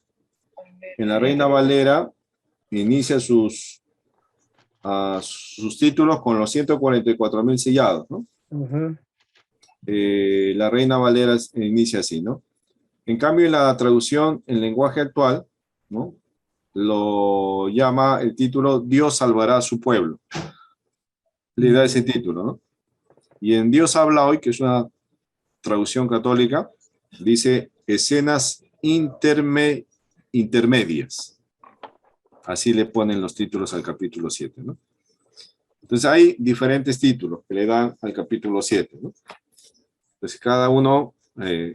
en la Reina Valera, inicia sus títulos con los 144,000 sellados, ¿no? La Reina Valera inicia así, ¿no? En cambio, en la traducción en lenguaje actual, ¿no? Lo llama el título Dios salvará a su pueblo. Le da ese título, ¿no? Y en Dios habla hoy, que es una traducción católica, dice escenas intermedias. Así le ponen los títulos al capítulo 7, ¿no? Entonces hay diferentes títulos que le dan al capítulo 7, ¿no? Entonces cada uno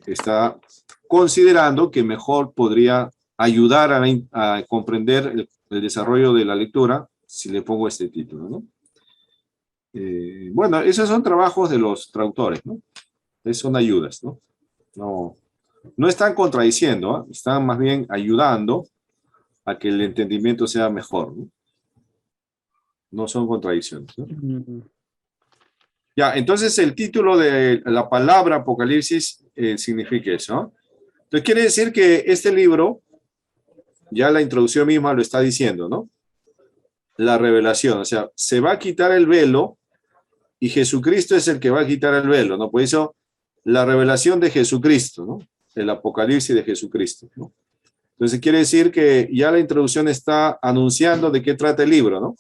está considerando que mejor podría ayudar a comprender el desarrollo de la lectura si le pongo este título, ¿no? Bueno, esos son trabajos de los traductores, ¿no? Son ayudas, ¿no? No están contradiciendo, ¿eh? Están más bien ayudando a que el entendimiento sea mejor, ¿no? No son contradicciones, ¿no? Ya, entonces el título de la palabra Apocalipsis significa eso, ¿no? Entonces quiere decir que este libro, ya la introducción misma lo está diciendo, ¿no? La revelación, o sea, se va a quitar el velo y Jesucristo es el que va a quitar el velo, ¿no? Por eso, la revelación de Jesucristo, ¿no? El Apocalipsis de Jesucristo, ¿no? Entonces quiere decir que ya la introducción está anunciando de qué trata el libro, ¿no?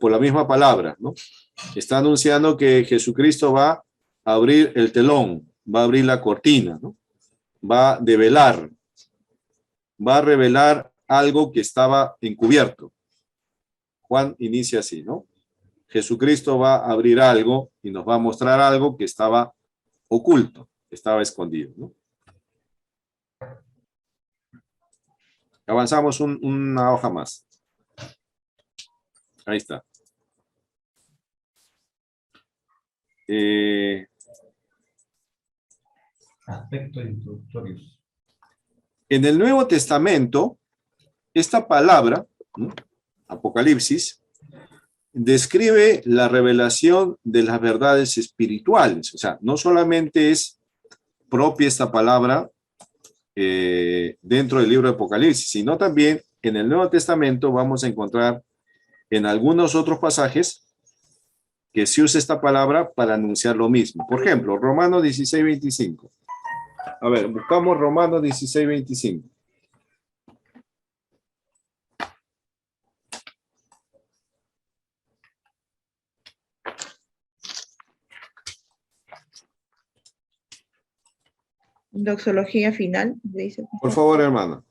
Por la misma palabra, ¿no? Está anunciando que Jesucristo va a abrir el telón, va a abrir la cortina, ¿no? Va a develar, va a revelar algo que estaba encubierto. Juan inicia así, ¿no? Jesucristo va a abrir algo y nos va a mostrar algo que estaba oculto, que estaba escondido, ¿no? Avanzamos una hoja más. Ahí está. Aspectos introductorios. En el Nuevo Testamento, esta palabra, ¿no? Apocalipsis, describe la revelación de las verdades espirituales. O sea, no solamente es propia esta palabra dentro del libro de Apocalipsis, sino también en el Nuevo Testamento vamos a encontrar en algunos otros pasajes que se usa esta palabra para anunciar lo mismo. Por ejemplo, Romanos 16:25. A ver, buscamos Romanos 16:25. Doxología final, dice. Por favor, hermano.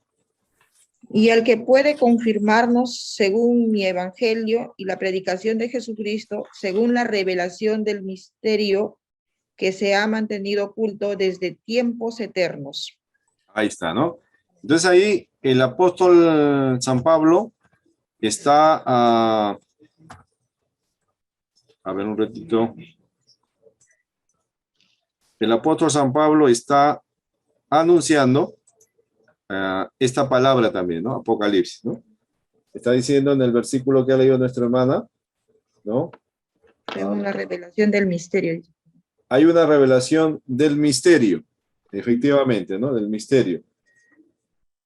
Y el que puede confirmarnos según mi evangelio y la predicación de Jesucristo, según la revelación del misterio que se ha mantenido oculto desde tiempos eternos. Ahí está, ¿no? Entonces ahí el apóstol San Pablo está, a ver un ratito. El apóstol San Pablo está anunciando esta palabra también, ¿no? Apocalipsis, ¿no? Está diciendo en el versículo que ha leído nuestra hermana, ¿no? Según la revelación del misterio. Hay una revelación del misterio, efectivamente, ¿no? Del misterio.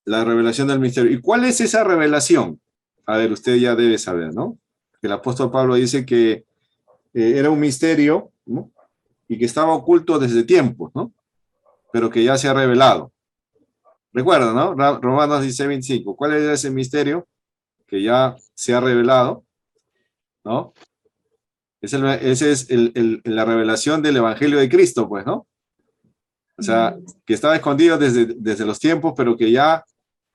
La revelación del misterio. ¿Y cuál es esa revelación? A ver, usted ya debe saber, ¿no? El apóstol Pablo dice que era un misterio, ¿no? Y que estaba oculto desde tiempos, ¿no? Pero que ya se ha revelado. Recuerda, ¿no? Romanos 16:25. ¿Cuál era ese misterio que ya se ha revelado? ¿No? Esa es la revelación del Evangelio de Cristo, pues, ¿no? O sea, que estaba escondido desde los tiempos, pero que ya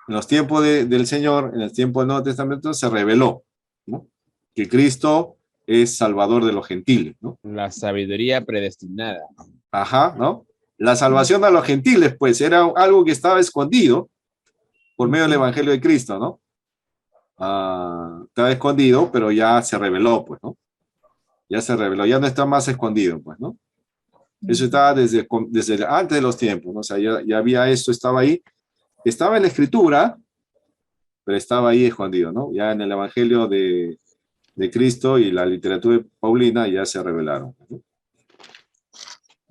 en los tiempos del Señor, en el tiempo del Nuevo Testamento, se reveló, ¿no? Que Cristo es Salvador de los gentiles, ¿no? La sabiduría predestinada. Ajá, ¿no? La salvación a los gentiles, pues, era algo que estaba escondido por medio del Evangelio de Cristo, ¿no? Estaba escondido, pero ya se reveló, pues, ¿no? Ya se reveló, ya no está más escondido, pues, ¿no? Eso estaba desde antes de los tiempos, ¿no? O sea, ya había esto, estaba ahí. Estaba en la Escritura, pero estaba ahí escondido, ¿no? Ya en el Evangelio de Cristo y la literatura paulina ya se revelaron, ¿no?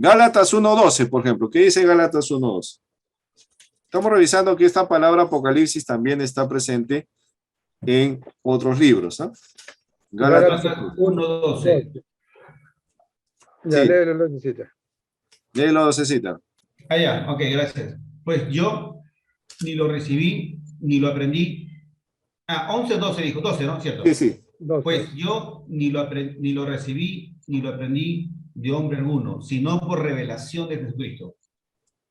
Gálatas 1:12, por ejemplo. ¿Qué dice Gálatas 1:12? Estamos revisando que esta palabra Apocalipsis también está presente en otros libros, ¿no? Gálatas 1:12. Ya, Sí. léelo, lo necesita. Léelo, Cecita. Ah, ya, ok, gracias. Pues yo ni lo recibí, ni lo aprendí. 11:12 dijo, 12, ¿no? ¿Cierto? Sí, sí. 12. Pues yo ni lo recibí, ni lo aprendí de hombre alguno, sino por revelación de Jesucristo.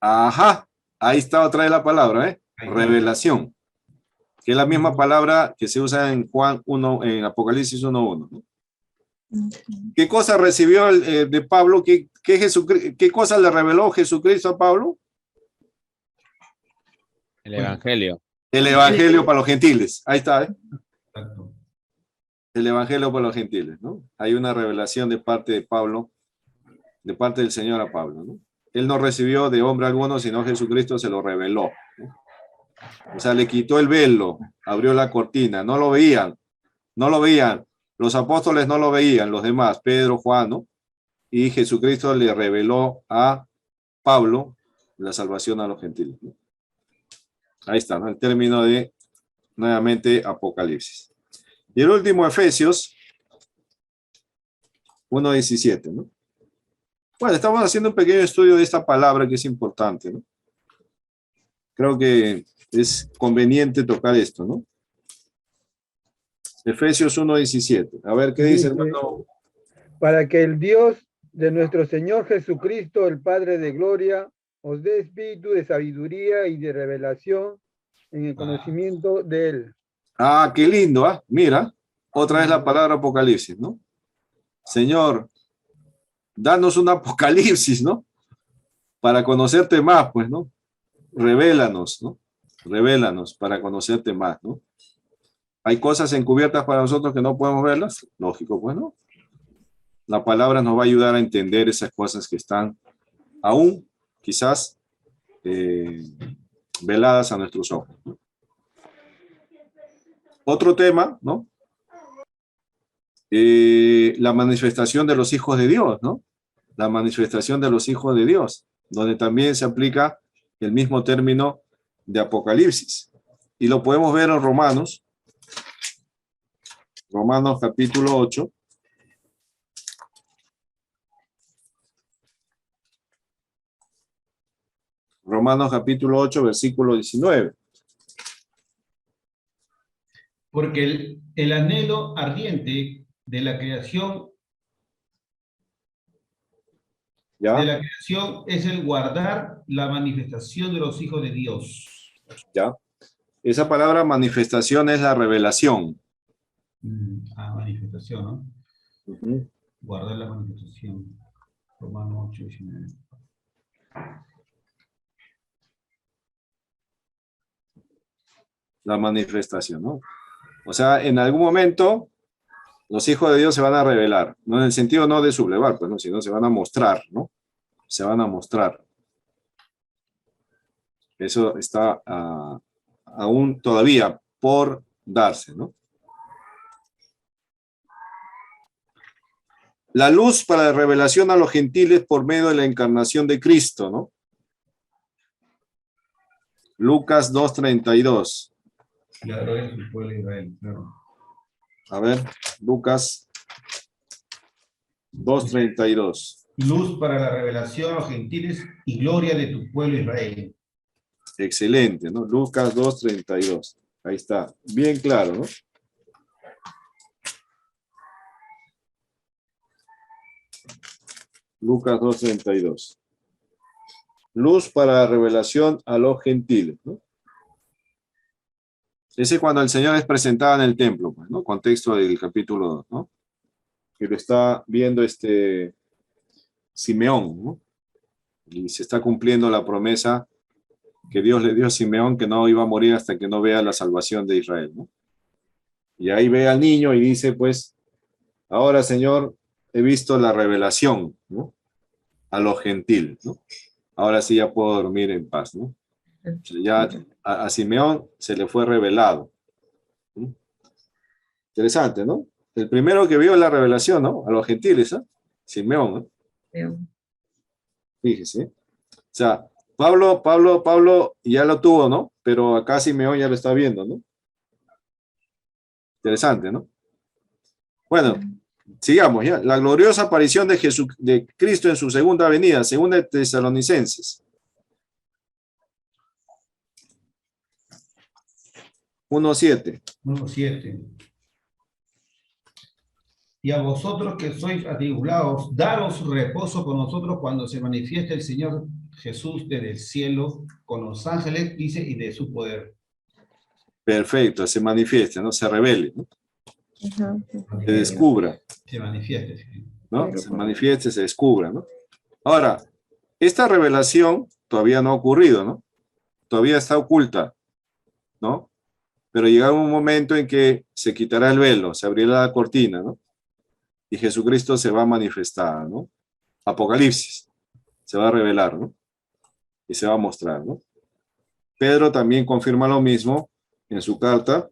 Ajá. Ahí está otra vez la palabra, ¿eh? Ahí está. Revelación. Que es la misma palabra que se usa en Juan 1, en Apocalipsis 1:1, ¿no? ¿Qué cosa recibió de Pablo? ¿Qué cosa le reveló Jesucristo a Pablo? El Evangelio. El Evangelio para los gentiles. Ahí está, ¿eh? Exacto. El Evangelio para los gentiles, ¿no? Hay una revelación de parte de Pablo, de parte del Señor a Pablo, ¿no? Él no recibió de hombre alguno, sino Jesucristo se lo reveló, ¿no? O sea, le quitó el velo, abrió la cortina, no lo veían, los apóstoles no lo veían, los demás, Pedro, Juan, ¿no? Y Jesucristo le reveló a Pablo la salvación a los gentiles, ¿no? Ahí está, ¿no? El término de, nuevamente, Apocalipsis. Y el último, Efesios. 1:17, ¿no? Bueno, estamos haciendo un pequeño estudio de esta palabra que es importante, ¿no? Creo que es conveniente tocar esto, ¿no? Efesios 1:17. A ver, ¿qué dice, hermano? Para que el Dios de nuestro Señor Jesucristo, el Padre de gloria, os dé espíritu de sabiduría y de revelación en el conocimiento de Él. Ah, qué lindo, ¿ah? Mira, otra vez la palabra Apocalipsis, ¿no? Señor, danos un Apocalipsis, ¿no? Para conocerte más, pues, ¿no? Revélanos, ¿no? Revélanos para conocerte más, ¿no? ¿Hay cosas encubiertas para nosotros que no podemos verlas? Lógico, pues, ¿no? La palabra nos va a ayudar a entender esas cosas que están aún, quizás, veladas a nuestros ojos, ¿no? Otro tema, ¿no? La manifestación de los hijos de Dios, ¿no? La manifestación de los hijos de Dios, donde también se aplica el mismo término de Apocalipsis. Y lo podemos ver en Romanos capítulo 8. Romanos capítulo 8, versículo 19. Porque el anhelo ardiente de la creación ¿Ya? es el guardar la manifestación de los hijos de Dios. ¿Ya? Esa palabra manifestación es la revelación. Manifestación, ¿no? Uh-huh. Guardar la manifestación. Romanos 8, 19. La manifestación, ¿no? O sea, en algún momento los hijos de Dios se van a revelar, no en el sentido no de sublevar, pues, ¿no? Sino se van a mostrar, ¿no? Se van a mostrar. Eso está aún todavía por darse, ¿no? La luz para la revelación a los gentiles por medio de la encarnación de Cristo, ¿no? Lucas 2:32. La gloria de su pueblo Israel, claro. A ver, Lucas 2:32. Luz para la revelación a los gentiles y gloria de tu pueblo Israel. Excelente, ¿no? Lucas 2:32. Ahí está, bien claro, ¿no? Lucas 2:32. Luz para la revelación a los gentiles, ¿no? Ese es cuando el Señor es presentado en el templo, pues, ¿no? Contexto del capítulo 2, ¿no? Que lo está viendo Simeón, ¿no? Y se está cumpliendo la promesa que Dios le dio a Simeón, que no iba a morir hasta que no vea la salvación de Israel, ¿no? Y ahí ve al niño y dice, pues, ahora, Señor, he visto la revelación, ¿no? A los gentiles, ¿no? Ahora sí ya puedo dormir en paz, ¿no? O sea, ya a Simeón se le fue revelado. ¿Sí? Interesante, ¿no? El primero que vio la revelación, ¿no? A los gentiles, ¿eh? Simeón, ¿no? Fíjese. O sea, Pablo ya lo tuvo, ¿no? Pero acá Simeón ya lo está viendo, ¿no? Interesante, ¿no? Bueno, sigamos ya. La gloriosa aparición de Cristo en su segunda venida, segunda de Tesalonicenses. 1:7. 1:7. Y a vosotros que sois atribulados, daros reposo con nosotros cuando se manifieste el Señor Jesús desde el cielo con los ángeles, dice, y de su poder. Perfecto, se manifieste, ¿no? Se revele, ¿no? Se descubra. Se manifieste, sí. ¿No? Se manifieste, se descubra, ¿no? Ahora, esta revelación todavía no ha ocurrido, ¿no? Todavía está oculta, ¿no? Pero llegará un momento en que se quitará el velo, se abrirá la cortina, ¿no? Y Jesucristo se va a manifestar, ¿no? Apocalipsis, se va a revelar, ¿no? Y se va a mostrar, ¿no? Pedro también confirma lo mismo en su carta,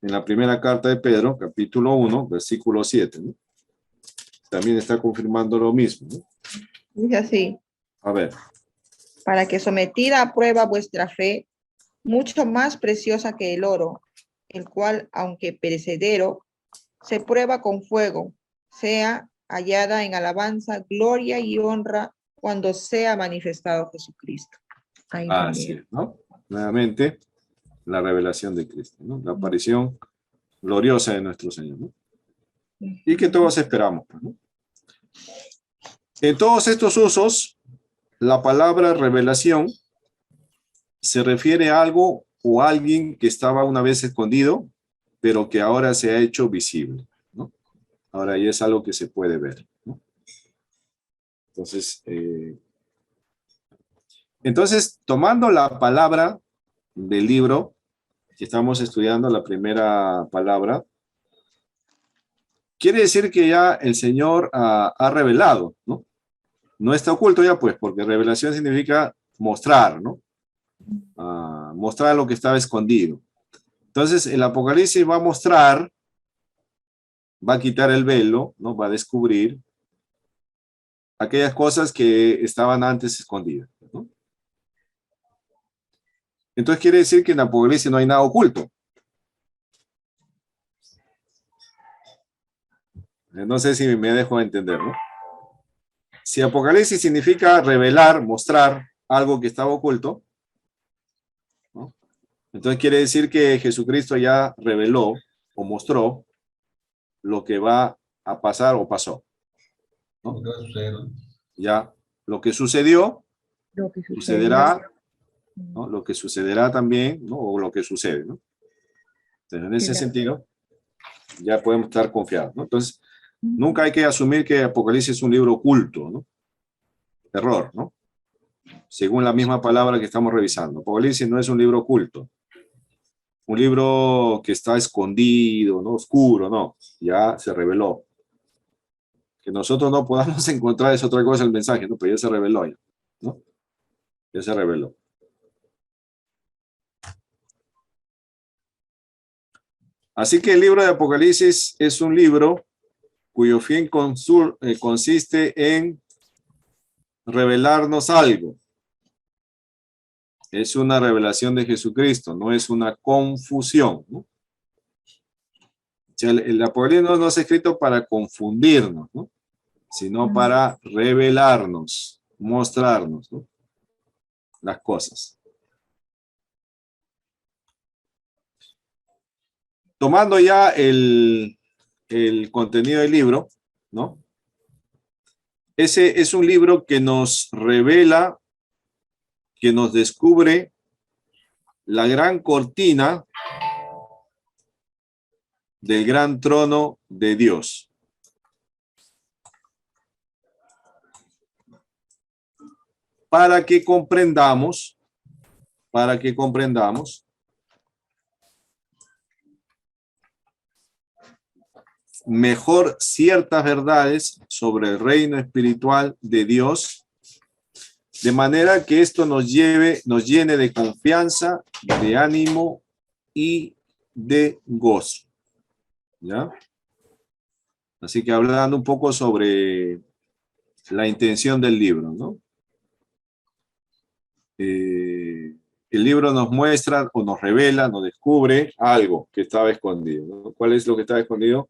en la primera carta de Pedro, capítulo 1, versículo 7, ¿no? También está confirmando lo mismo, ¿no? Dice así: A ver. para que sometida a prueba vuestra fe, mucho más preciosa que el oro, el cual, aunque perecedero, se prueba con fuego, sea hallada en alabanza, gloria y honra cuando sea manifestado Jesucristo. Ahí lo Así leo. es, ¿no? Nuevamente, la revelación de Cristo, ¿no? La aparición gloriosa de nuestro Señor, ¿no? Y que todos esperamos, ¿no? En todos estos usos, la palabra revelación se refiere a algo o a alguien que estaba una vez escondido, pero que ahora se ha hecho visible, ¿no? Ahora ya es algo que se puede ver, ¿no? Entonces, tomando la palabra del libro que estamos estudiando, la primera palabra, quiere decir que ya el Señor ha revelado, ¿no? No está oculto ya, pues, porque revelación significa mostrar, ¿no? Mostrar lo que estaba escondido. Entonces, el Apocalipsis va a mostrar, va a quitar el velo, ¿no? Va a descubrir aquellas cosas que estaban antes escondidas, ¿no? Entonces quiere decir que en Apocalipsis no hay nada oculto. No sé si me dejo entender, ¿no? Si Apocalipsis significa revelar, mostrar algo que estaba oculto, ¿no? Entonces quiere decir que Jesucristo ya reveló o mostró lo que va a pasar o pasó, ¿no? Lo que va a suceder, ¿no? Ya lo que sucedió, Lo que sucederá, ¿no? Lo que sucederá también, ¿no? O lo que sucede, ¿no? Entonces, en ese sentido, ya podemos estar confiados, ¿no? Entonces, nunca hay que asumir que Apocalipsis es un libro oculto, ¿no? Error, ¿no? Según la misma palabra que estamos revisando. Apocalipsis no es un libro oculto. Un libro que está escondido, ¿no? Oscuro, no. Ya se reveló. Que nosotros no podamos encontrar es otra cosa el mensaje, ¿no? Pero ya se reveló, ya, ¿no? Ya se reveló. Así que el libro de Apocalipsis es un libro cuyo fin consiste en revelarnos algo. Es una revelación de Jesucristo, no es una confusión, ¿no? O sea, el Apocalipsis no es escrito para confundirnos, ¿no? Sino para revelarnos, mostrarnos, ¿no? Las cosas. Tomando ya el contenido del libro, ¿no? Ese es un libro que nos revela, que nos descubre la gran cortina del gran trono de Dios. Para que comprendamos mejor ciertas verdades sobre el reino espiritual de Dios, de manera que esto nos llene de confianza, de ánimo y de gozo. ¿Ya? Así que hablando un poco sobre la intención del libro, ¿no? El libro nos muestra o nos revela, nos descubre algo que estaba escondido, ¿no? ¿Cuál es lo que estaba escondido?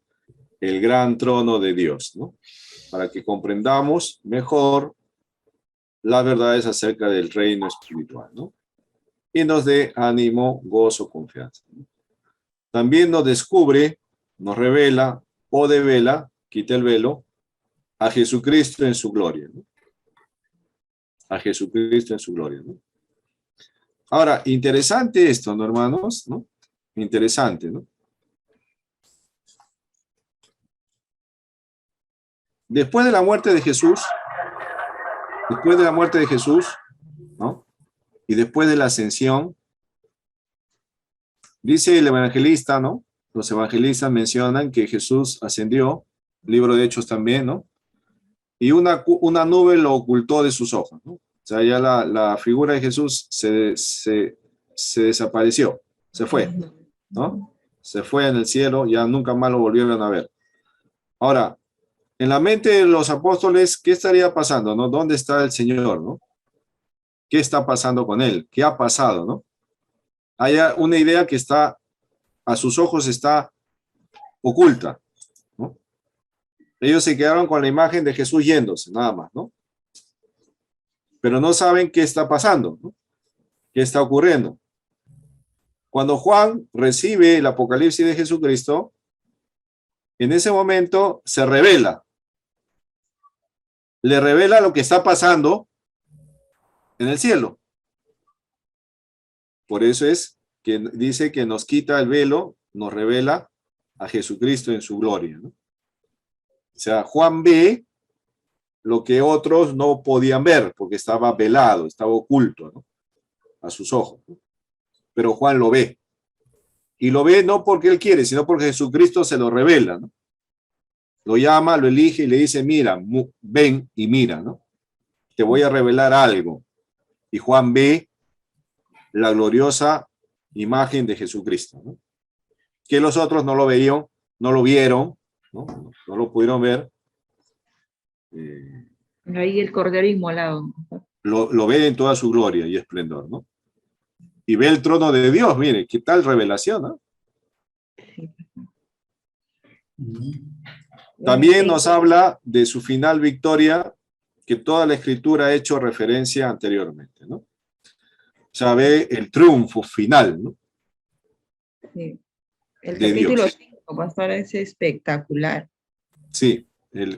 El gran trono de Dios, ¿no? Para que comprendamos mejor las verdades acerca del reino espiritual, ¿no? Y nos dé ánimo, gozo, confianza, ¿no? También nos descubre, nos revela o devela, quita el velo, a Jesucristo en su gloria, ¿no? A Jesucristo en su gloria, ¿no? Ahora, interesante esto, ¿no, hermanos? ¿No? Interesante, ¿no? Después de la muerte de Jesús, ¿no? Y después de la ascensión, dice el evangelista, ¿no? Los evangelistas mencionan que Jesús ascendió, libro de Hechos también, ¿no? Y una nube lo ocultó de sus ojos, ¿no? O sea, ya la figura de Jesús se desapareció, se fue, ¿no? Se fue en el cielo, ya nunca más lo volvieron a ver. Ahora, en la mente de los apóstoles, ¿qué estaría pasando, no? ¿Dónde está el Señor, no? ¿Qué está pasando con él? ¿Qué ha pasado, no? Hay una idea que está, a sus ojos está oculta, ¿no? Ellos se quedaron con la imagen de Jesús yéndose, nada más, ¿no? Pero no saben qué está pasando, ¿no? ¿Qué está ocurriendo? Cuando Juan recibe el Apocalipsis de Jesucristo, en ese momento se revela. Le revela lo que está pasando en el cielo. Por eso es que dice que nos quita el velo, nos revela a Jesucristo en su gloria, ¿no? O sea, Juan ve lo que otros no podían ver porque estaba velado, estaba oculto, ¿no? A sus ojos, ¿no? Pero Juan lo ve. Y lo ve no porque él quiere, sino porque Jesucristo se lo revela, ¿no? Lo llama, lo elige y le dice, mira, ven y mira, ¿no? Te voy a revelar algo. Y Juan ve la gloriosa imagen de Jesucristo, ¿no? Que los otros no lo veían, no lo vieron, ¿no? No lo pudieron ver. Ahí el cordero inmolado. Lo ve en toda su gloria y esplendor, ¿no? Y ve el trono de Dios, mire, qué tal revelación, ¿no? También nos habla de su final victoria, que toda la escritura ha hecho referencia anteriormente, ¿no? O sea, ve el triunfo final, ¿no? Sí. El De capítulo Dios. 5, pastor, es espectacular. Sí.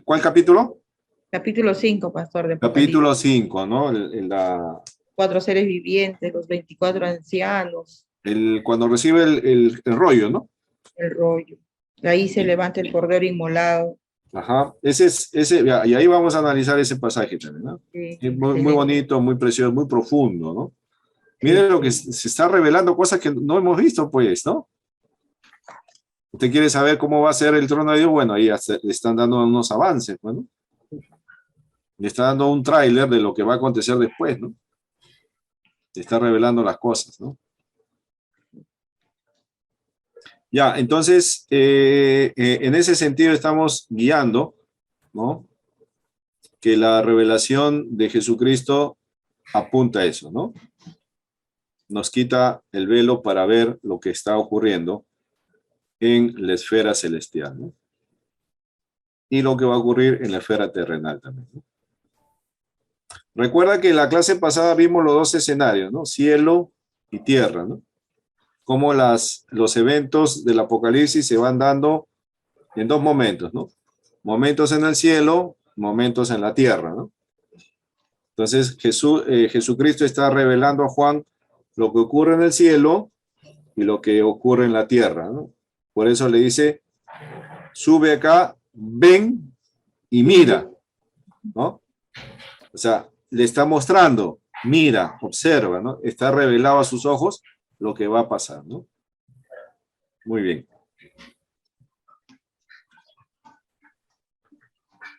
¿Cuál capítulo? Capítulo 5, pastor, de Capítulo Apocalipsis. 5, ¿no? 4 seres vivientes, los 24 ancianos, Cuando recibe el rollo, ¿no? el rollo. Ahí se levanta el cordero inmolado. Ajá. Y ahí vamos a analizar ese pasaje también, ¿no? Sí, Es muy excelente. bonito, muy precioso, muy profundo, ¿no? Sí, Miren lo que sí. se está revelando, cosas que no hemos visto, pues, ¿no? ¿Usted quiere saber cómo va a ser el trono de Dios? Bueno, ahí le están dando unos avances, ¿no? Le está dando un tráiler de lo que va a acontecer después, ¿no? Le está revelando las cosas, ¿no? Ya, entonces, en ese sentido estamos guiando, ¿no? Que la revelación de Jesucristo apunta a eso, ¿no? Nos quita el velo para ver lo que está ocurriendo en la esfera celestial, ¿no? Y lo que va a ocurrir en la esfera terrenal también, ¿no? Recuerda que en la clase pasada vimos los dos escenarios, ¿no? Cielo y tierra, ¿no? Cómo los eventos del Apocalipsis se van dando en dos momentos, ¿no? Momentos en el cielo, momentos en la tierra, ¿no? Entonces Jesucristo está revelando a Juan lo que ocurre en el cielo y lo que ocurre en la tierra, ¿no? Por eso le dice, sube acá, ven y mira, ¿no? O sea, le está mostrando, mira, observa, ¿no? Está revelado a sus ojos lo que va a pasar, ¿no? Muy bien.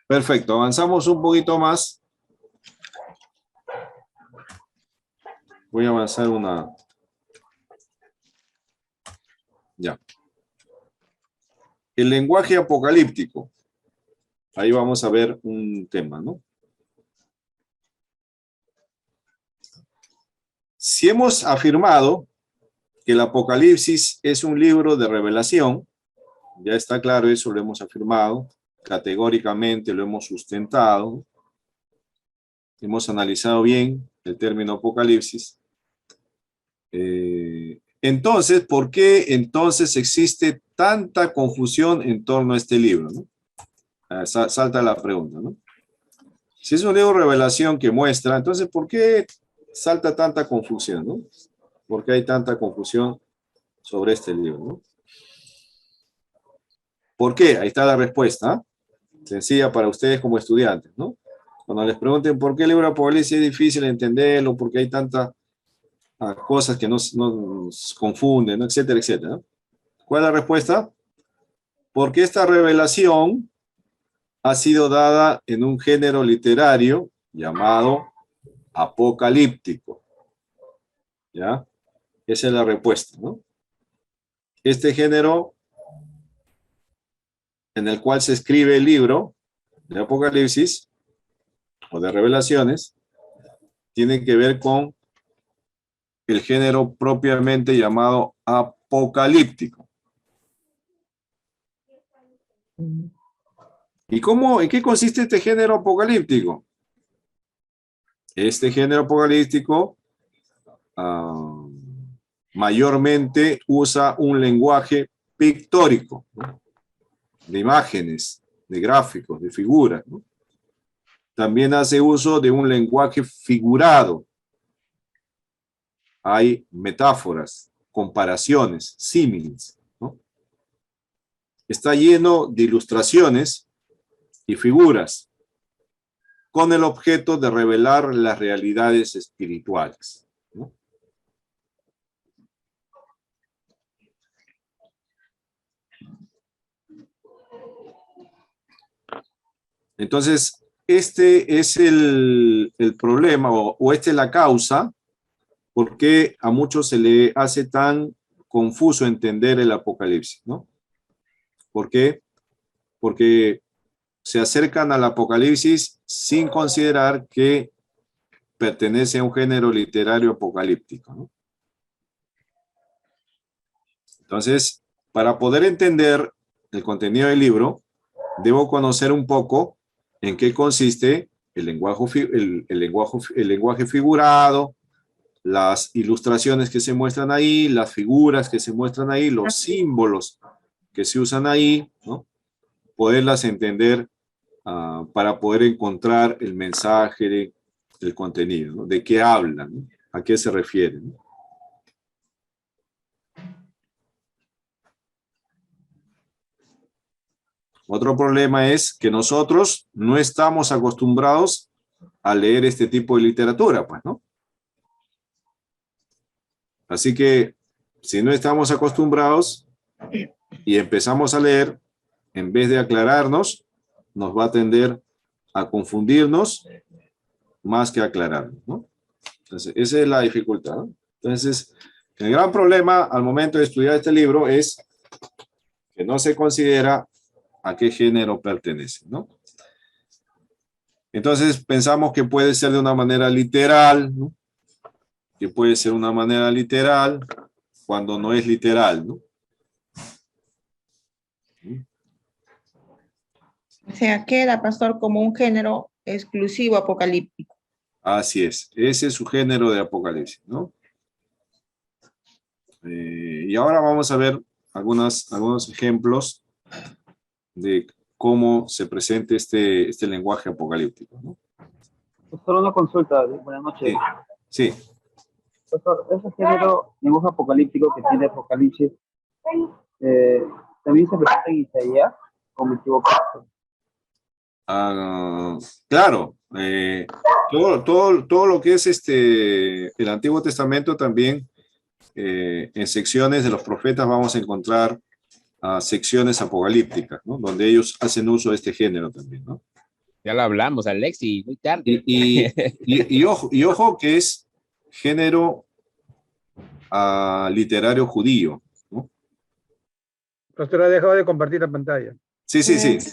Perfecto, avanzamos un poquito más. Voy a avanzar una... Ya. El lenguaje apocalíptico. Ahí vamos a ver un tema, ¿no? Si hemos afirmado que el Apocalipsis es un libro de revelación, ya está claro, eso lo hemos afirmado, categóricamente lo hemos sustentado, hemos analizado bien el término Apocalipsis. Entonces, ¿por qué entonces existe tanta confusión en torno a este libro, ¿no? Salta la pregunta, ¿no? Si es un libro de revelación que muestra, entonces, ¿por qué salta tanta confusión, ¿no? ¿Por qué hay tanta confusión sobre este libro, ¿no? ¿Por qué? Ahí está la respuesta, sencilla para ustedes como estudiantes, ¿no? Cuando les pregunten por qué el libro de Apocalipsis es difícil entenderlo, por qué hay tantas cosas que nos confunden, ¿no? Etcétera, etcétera, ¿no? ¿Cuál es la respuesta? Porque esta revelación ha sido dada en un género literario llamado apocalíptico. ¿Ya? Esa es la respuesta, ¿no? Este género en el cual se escribe el libro de Apocalipsis o de Revelaciones tiene que ver con el género propiamente llamado apocalíptico. ¿En qué consiste este género apocalíptico? Este género apocalíptico mayormente usa un lenguaje pictórico, ¿no? De imágenes, de gráficos, de figuras, ¿no? También hace uso de un lenguaje figurado. Hay metáforas, comparaciones, símiles, ¿no? Está lleno de ilustraciones y figuras con el objeto de revelar las realidades espirituales, ¿no? Entonces, este es el problema o esta es la causa por qué a muchos se le hace tan confuso entender el Apocalipsis, ¿no? ¿Por qué? Porque se acercan al Apocalipsis sin considerar que pertenece a un género literario apocalíptico, ¿no? Entonces, para poder entender el contenido del libro, debo conocer un poco en qué consiste el lenguaje figurado, las ilustraciones que se muestran ahí, las figuras que se muestran ahí, los símbolos que se usan ahí, ¿no? Poderlas entender para poder encontrar el mensaje, el contenido, ¿no? De qué hablan, ¿no? A qué se refieren, ¿no? Otro problema es que nosotros no estamos acostumbrados a leer este tipo de literatura, pues, ¿no? Así que, si no estamos acostumbrados y empezamos a leer, en vez de aclararnos, nos va a tender a confundirnos más que a aclararnos, ¿no? Entonces, esa es la dificultad, ¿no? Entonces, el gran problema al momento de estudiar este libro es que no se considera a qué género pertenece, ¿no? Entonces, pensamos que puede ser de una manera literal, ¿no? Que puede ser una manera literal cuando no es literal, ¿no? O sea, queda, pastor, como un género exclusivo apocalíptico. Así es, ese es su género de Apocalipsis, ¿no? Y ahora vamos a ver algunos ejemplos de cómo se presenta este lenguaje apocalíptico, ¿no? Solo una consulta, buenas noches. Sí. Doctor, ese género, lenguaje apocalíptico que tiene Apocalipsis, ¿también se presenta en Isaías o me equivoco? Claro, todo lo que es el Antiguo Testamento también, en secciones de los profetas vamos a encontrar secciones apocalípticas, ¿no? Donde ellos hacen uso de este género también, ¿no? Ya lo hablamos, Alexi, muy tarde. Y ojo que es género literario judío, ¿no? Pastor, ha dejado de compartir la pantalla. Sí,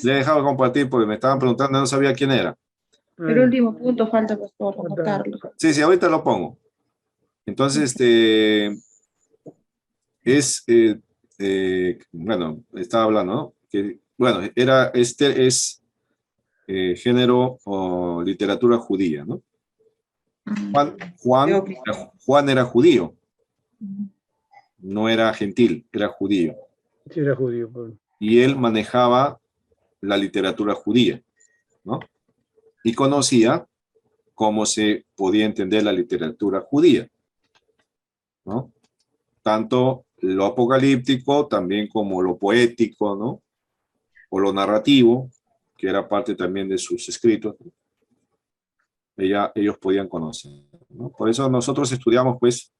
le he dejado de compartir porque me estaban preguntando, no sabía quién era. El último punto falta, pastor, anotarlo. Sí, ahorita lo pongo. Entonces, bueno, estaba hablando, ¿no? Que, bueno, es género o literatura judía, ¿no? Juan era judío, no era gentil, era judío. Sí, era judío. Pues. Y él manejaba la literatura judía, ¿no? Y conocía cómo se podía entender la literatura judía, ¿no? Tanto lo apocalíptico, también como lo poético, ¿no? O lo narrativo, que era parte también de sus escritos, ¿no? Ellos podían conocer, ¿no? Por eso nosotros estudiamos, pues,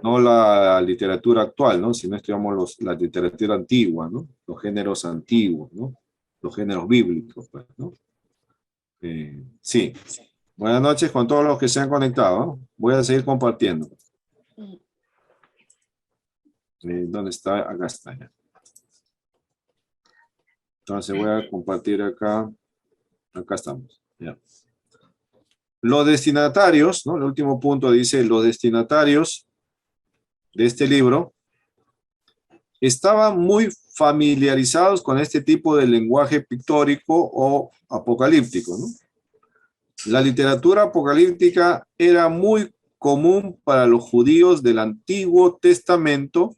no la literatura actual, ¿no? Sino estudiamos la literatura antigua, ¿no? Los géneros antiguos, ¿no? Los géneros bíblicos, pues, ¿no? Sí. Buenas noches con todos los que se han conectado, ¿no? Voy a seguir compartiendo. ¿Dónde está? Acá está ya. Entonces voy a compartir acá. Acá estamos. Ya. Los destinatarios, ¿no? El último punto dice, los destinatarios de este libro estaban muy familiarizados con este tipo de lenguaje pictórico o apocalíptico, ¿no? La literatura apocalíptica era muy común para los judíos del Antiguo Testamento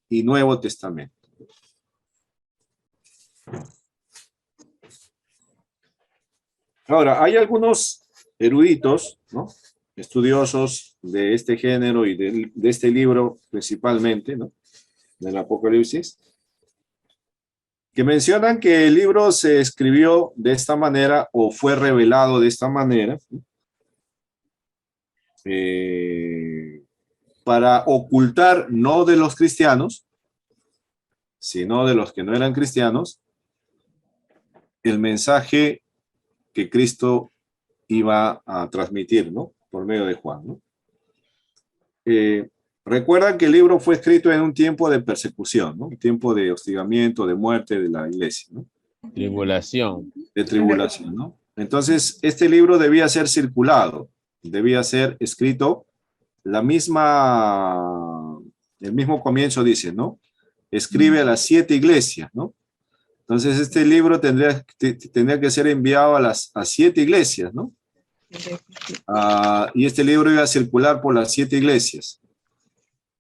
y Nuevo Testamento. Ahora, hay algunos eruditos, ¿no?, estudiosos de este género y de este libro principalmente, ¿no?, del Apocalipsis, que mencionan que el libro se escribió de esta manera o fue revelado de esta manera, para ocultar no de los cristianos, sino de los que no eran cristianos, el mensaje que Cristo iba a transmitir, ¿no?, por medio de Juan, ¿no? Recuerdan que el libro fue escrito en un tiempo de persecución, ¿no?, un tiempo de hostigamiento, de muerte de la iglesia, ¿no? Tribulación. De tribulación, ¿no? Entonces, este libro debía ser circulado, debía ser escrito, el mismo comienzo dice, ¿no? Escribe a las 7 iglesias, ¿no? Entonces, este libro tendría que ser enviado a 7 iglesias, ¿no? Y este libro iba a circular por las 7 iglesias.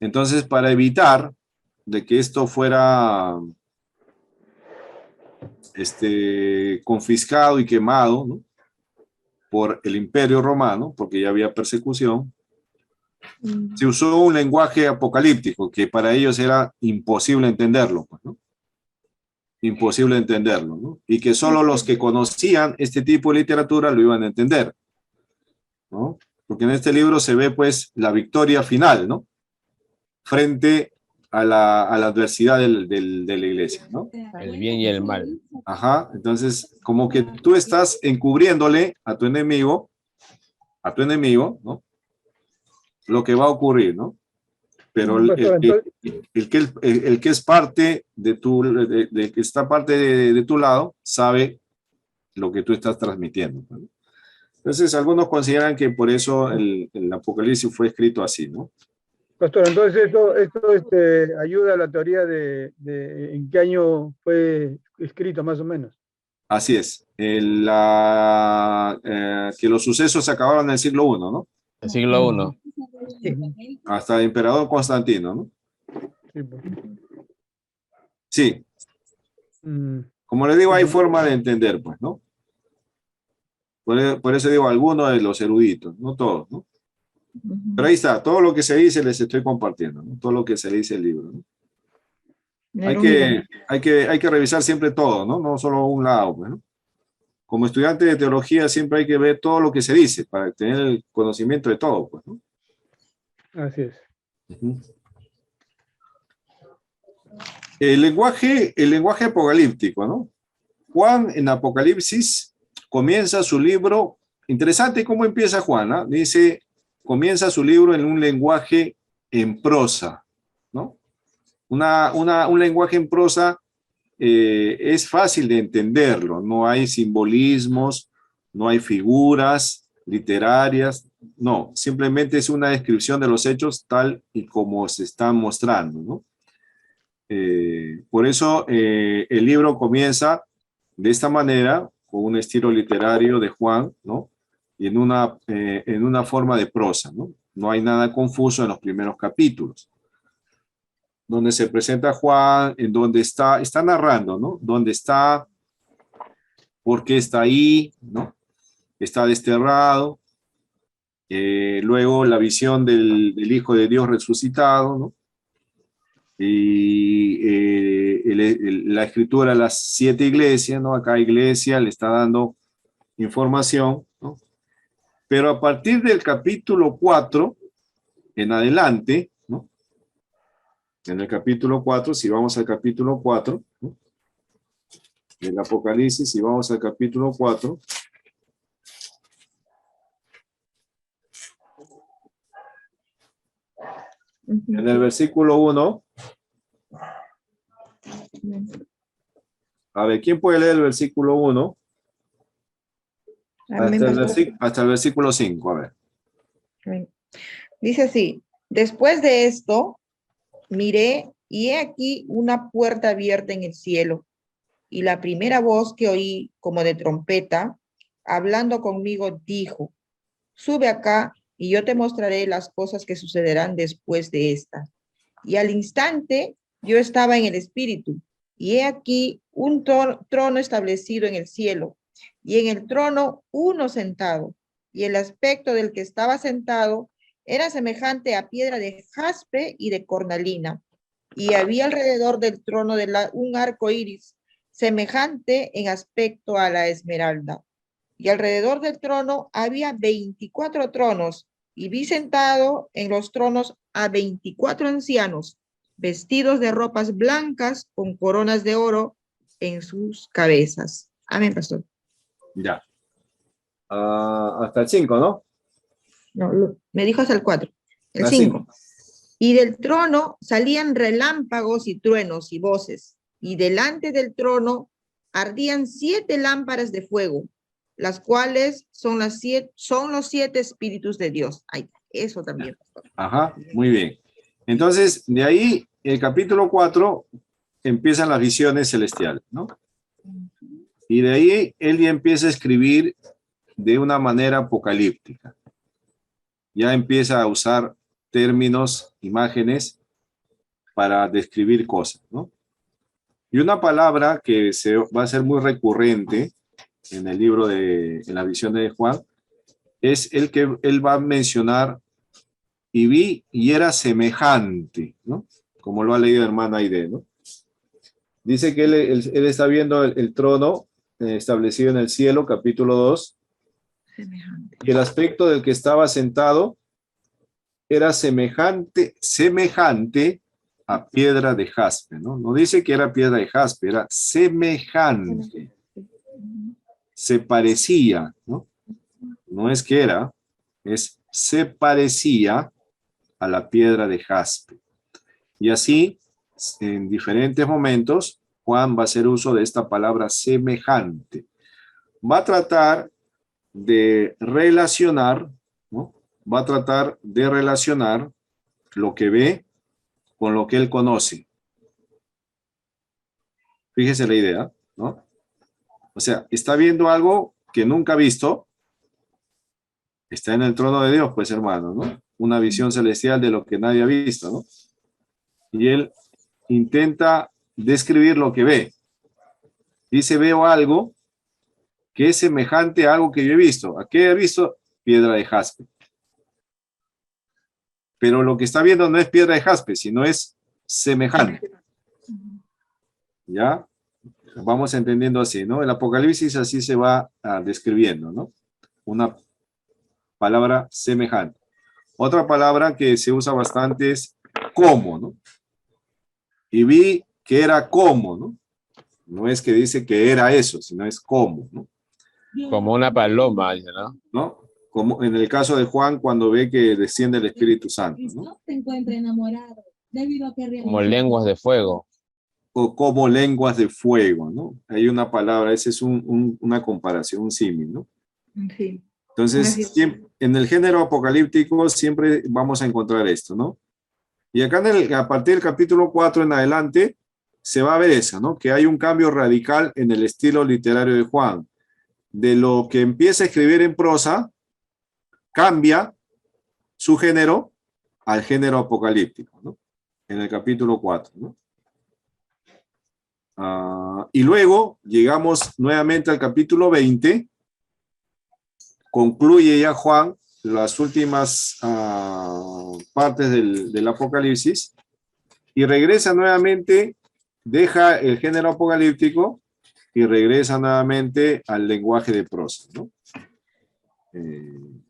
Entonces, para evitar de que esto fuera confiscado y quemado, ¿no?, por el Imperio Romano, porque ya había persecución, se usó un lenguaje apocalíptico que para ellos era imposible entenderlo, pues, ¿no? Imposible entenderlo, ¿no? Y que solo los que conocían este tipo de literatura lo iban a entender, ¿no? Porque en este libro se ve, pues, la victoria final, ¿no?, frente a la adversidad de la iglesia, ¿no? El bien y el mal. Ajá, entonces, como que tú estás encubriéndole a tu enemigo, ¿no?, lo que va a ocurrir, ¿no? Pero el que es parte de que está parte de tu lado, sabe lo que tú estás transmitiendo, ¿no? Entonces, algunos consideran que por eso el Apocalipsis fue escrito así, ¿no? Pastor, entonces esto ayuda a la teoría de en qué año fue escrito, más o menos. Así es. Que los sucesos se acabaron en el siglo I, ¿no? El siglo I. Hasta el emperador Constantino, ¿no? Sí, pues. Sí. Como les digo, hay forma de entender, pues, ¿no? Por eso digo, algunos de los eruditos, no todos, ¿no? Pero ahí está, todo lo que se dice les estoy compartiendo, ¿no? Todo lo que se dice el libro, ¿no? Hay que revisar siempre todo, ¿no? No solo un lado, pues, ¿no? Como estudiante de teología siempre hay que ver todo lo que se dice para tener el conocimiento de todo, pues, ¿no? Así es. El lenguaje apocalíptico, ¿no? Juan en Apocalipsis comienza su libro, interesante cómo empieza Juan, ¿no? Dice, comienza su libro en un lenguaje en prosa, ¿no? Un lenguaje en prosa es fácil de entenderlo, no hay simbolismos, no hay figuras literarias, no, simplemente es una descripción de los hechos tal y como se están mostrando, ¿no? Por eso el libro comienza de esta manera, con un estilo literario de Juan, ¿no? Y en una forma de prosa, ¿no? No hay nada confuso en los primeros capítulos, donde se presenta Juan, en donde está narrando, ¿no? Dónde está, por qué está ahí, ¿no? Está desterrado. Luego la visión del Hijo de Dios resucitado, ¿no? Y la escritura a las 7 iglesias, ¿no? Acá iglesia le está dando información, ¿no? Pero a partir del capítulo 4 en adelante, ¿no? En el capítulo 4, si vamos al capítulo 4, ¿no?, del Apocalipsis, si vamos al capítulo 4, en el versículo 1, a ver, ¿quién puede leer el versículo 1? Hasta el versículo 5, a ver. Dice así, después de esto, miré y he aquí una puerta abierta en el cielo, y la primera voz que oí como de trompeta, hablando conmigo, dijo, sube acá y yo te mostraré las cosas que sucederán después de esta. Y al instante yo estaba en el espíritu, y he aquí un trono establecido en el cielo, y en el trono uno sentado, y el aspecto del que estaba sentado era semejante a piedra de jaspe y de cornalina, y había alrededor del trono un arco iris, semejante en aspecto a la esmeralda. Y alrededor del trono había 24 tronos, y vi sentado en los tronos a 24 ancianos, vestidos de ropas blancas con coronas de oro en sus cabezas. Amén, pastor. Ya. Hasta el 5, ¿no? No, me dijo hasta el 4. El Ah, 5. Y del trono salían relámpagos y truenos y voces, y delante del trono ardían 7 lámparas de fuego, las cuales son los 7 espíritus de Dios. Ay, eso también. Ajá, muy bien. Entonces, de ahí, el capítulo 4, empiezan las visiones celestiales, ¿no? Y de ahí, él ya empieza a escribir de una manera apocalíptica. Ya empieza a usar términos, imágenes, para describir cosas, ¿no? Y una palabra que va a ser muy recurrente en el libro en la visión de Juan, es el que él va a mencionar, y vi y era semejante, ¿no? Como lo ha leído el hermano Aide, ¿no? Dice que él está viendo el trono establecido en el cielo, capítulo 2, Semejante. y el aspecto del que estaba sentado era semejante a piedra de jaspe, ¿no? No dice que era piedra de jaspe, era semejante. Se parecía, ¿no? No es que era, se parecía a la piedra de jaspe. Y así, en diferentes momentos, Juan va a hacer uso de esta palabra semejante. Va a tratar de relacionar, ¿no? Va a tratar de relacionar lo que ve con lo que él conoce. Fíjese la idea, ¿no? O sea, está viendo algo que nunca ha visto. Está en el trono de Dios, pues, hermano, ¿no? Una visión celestial de lo que nadie ha visto, ¿no? Y él intenta describir lo que ve. Dice, veo algo que es semejante a algo que yo he visto. ¿A qué he visto? Piedra de jaspe. Pero lo que está viendo no es piedra de jaspe, sino es semejante. ¿Ya? Vamos entendiendo así, ¿no? El Apocalipsis así se va describiendo, ¿no? Una palabra semejante. Otra palabra que se usa bastante es como, ¿no? Y vi que era como, ¿no? No es que dice que era eso, sino es como, ¿no? Como una paloma, dice, ¿no? ¿No? Como en el caso de Juan, cuando ve que desciende el Espíritu Santo, ¿no? Se encuentra enamorado, debido a que Como lenguas de fuego. O como lenguas de fuego, ¿no? Hay una palabra, esa es una comparación, un símil, ¿no? Sí. Entonces, siempre, en el género apocalíptico siempre vamos a encontrar esto, ¿no? Y acá a partir del capítulo 4 en adelante se va a ver eso, ¿no? Que hay un cambio radical en el estilo literario de Juan. De lo que empieza a escribir en prosa, cambia su género al género apocalíptico, ¿no? En el capítulo 4, ¿no? Y luego llegamos nuevamente al capítulo 20, concluye ya Juan las últimas partes del Apocalipsis y regresa nuevamente, deja el género apocalíptico y regresa nuevamente al lenguaje de prosa, ¿no? En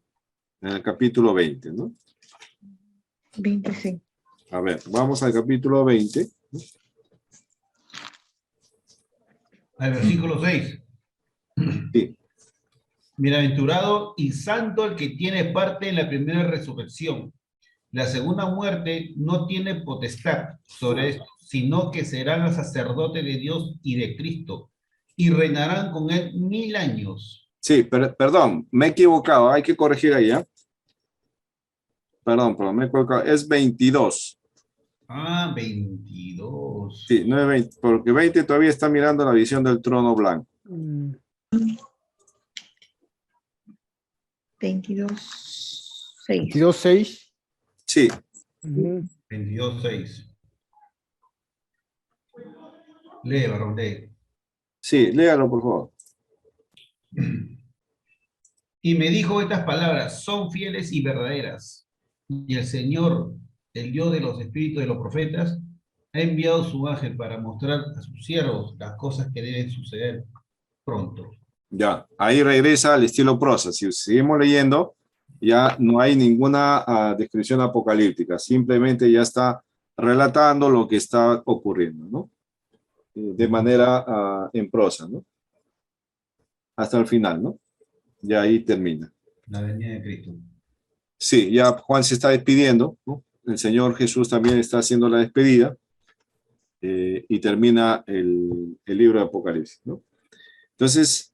el capítulo 20, ¿no? 25. A ver, vamos al capítulo 20. Al versículo 6. Sí. Bienaventurado y santo el que tiene parte en la primera resurrección. La segunda muerte no tiene potestad sobre esto, sino que serán sacerdotes de Dios y de Cristo, y reinarán con él 1000 años. Sí, perdón, me he equivocado, hay que corregir ahí, ¿eh? Perdón, me he equivocado, es 22. Ah, 22. Sí, 9:20, porque 20 todavía está mirando la visión del trono blanco. 22:6. 22:6. Sí, 22:6. Lee, varón, lee. sí, léalo, por favor. Y me dijo estas palabras, son fieles y verdaderas. Y el Señor, el Dios de los espíritus de los profetas, ha enviado su ángel para mostrar a sus siervos las cosas que deben suceder pronto. Ya, ahí regresa al estilo prosa. Si seguimos leyendo, ya no hay ninguna descripción apocalíptica, simplemente ya está relatando lo que está ocurriendo, ¿no? De manera en prosa, ¿no? Hasta el final, ¿no? Ya ahí termina. La venida de Cristo. Sí, ya Juan se está despidiendo, ¿no? El Señor Jesús también está haciendo la despedida y termina el libro de Apocalipsis, ¿no? Entonces,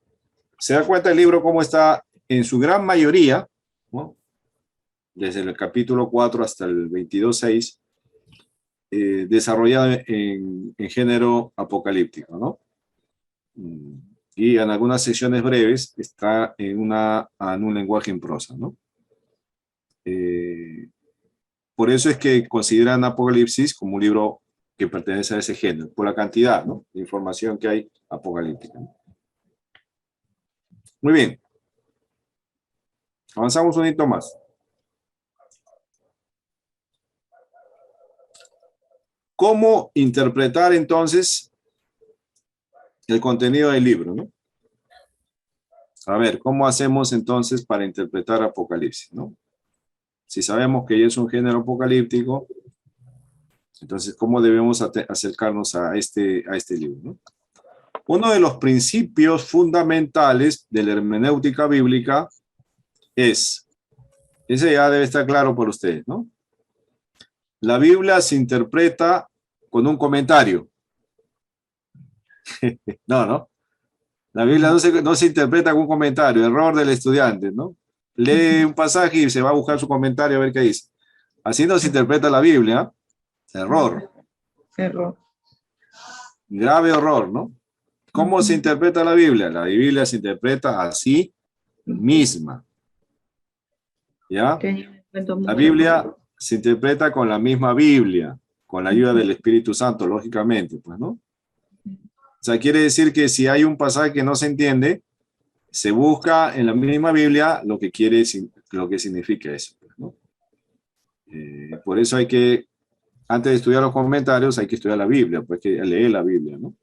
se da cuenta el libro cómo está en su gran mayoría, ¿no? Desde el capítulo 4 hasta el 22:6, desarrollado en género apocalíptico, ¿no? Y en algunas secciones breves está en un lenguaje en prosa, ¿no? Por eso es que consideran Apocalipsis como un libro que pertenece a ese género, por la cantidad, ¿no?, de información que hay apocalíptica, ¿no? Muy bien. Avanzamos un hito más. ¿Cómo interpretar entonces el contenido del libro, ¿no? A ver, ¿cómo hacemos entonces para interpretar Apocalipsis, ¿no? Si sabemos que ya es un género apocalíptico, entonces, ¿cómo debemos acercarnos a este libro, ¿no? Uno de los principios fundamentales de la hermenéutica bíblica ese ya debe estar claro por ustedes, ¿no? La Biblia se interpreta con un comentario. No. La Biblia no se interpreta con un comentario, error del estudiante, ¿no? Lee un pasaje y se va a buscar su comentario a ver qué dice. Así no se interpreta la Biblia. Error. Error. Grave error, ¿no? ¿Cómo se interpreta la Biblia? La Biblia se interpreta a sí misma. ¿Ya? La Biblia se interpreta con la misma Biblia, con la ayuda del Espíritu Santo, lógicamente, pues, ¿no? O sea, quiere decir que si hay un pasaje que no se entiende, se busca en la misma Biblia lo que significa eso, pues, ¿no? Por eso hay que, antes de estudiar los comentarios, hay que estudiar la Biblia, pues hay que leer la Biblia, ¿no?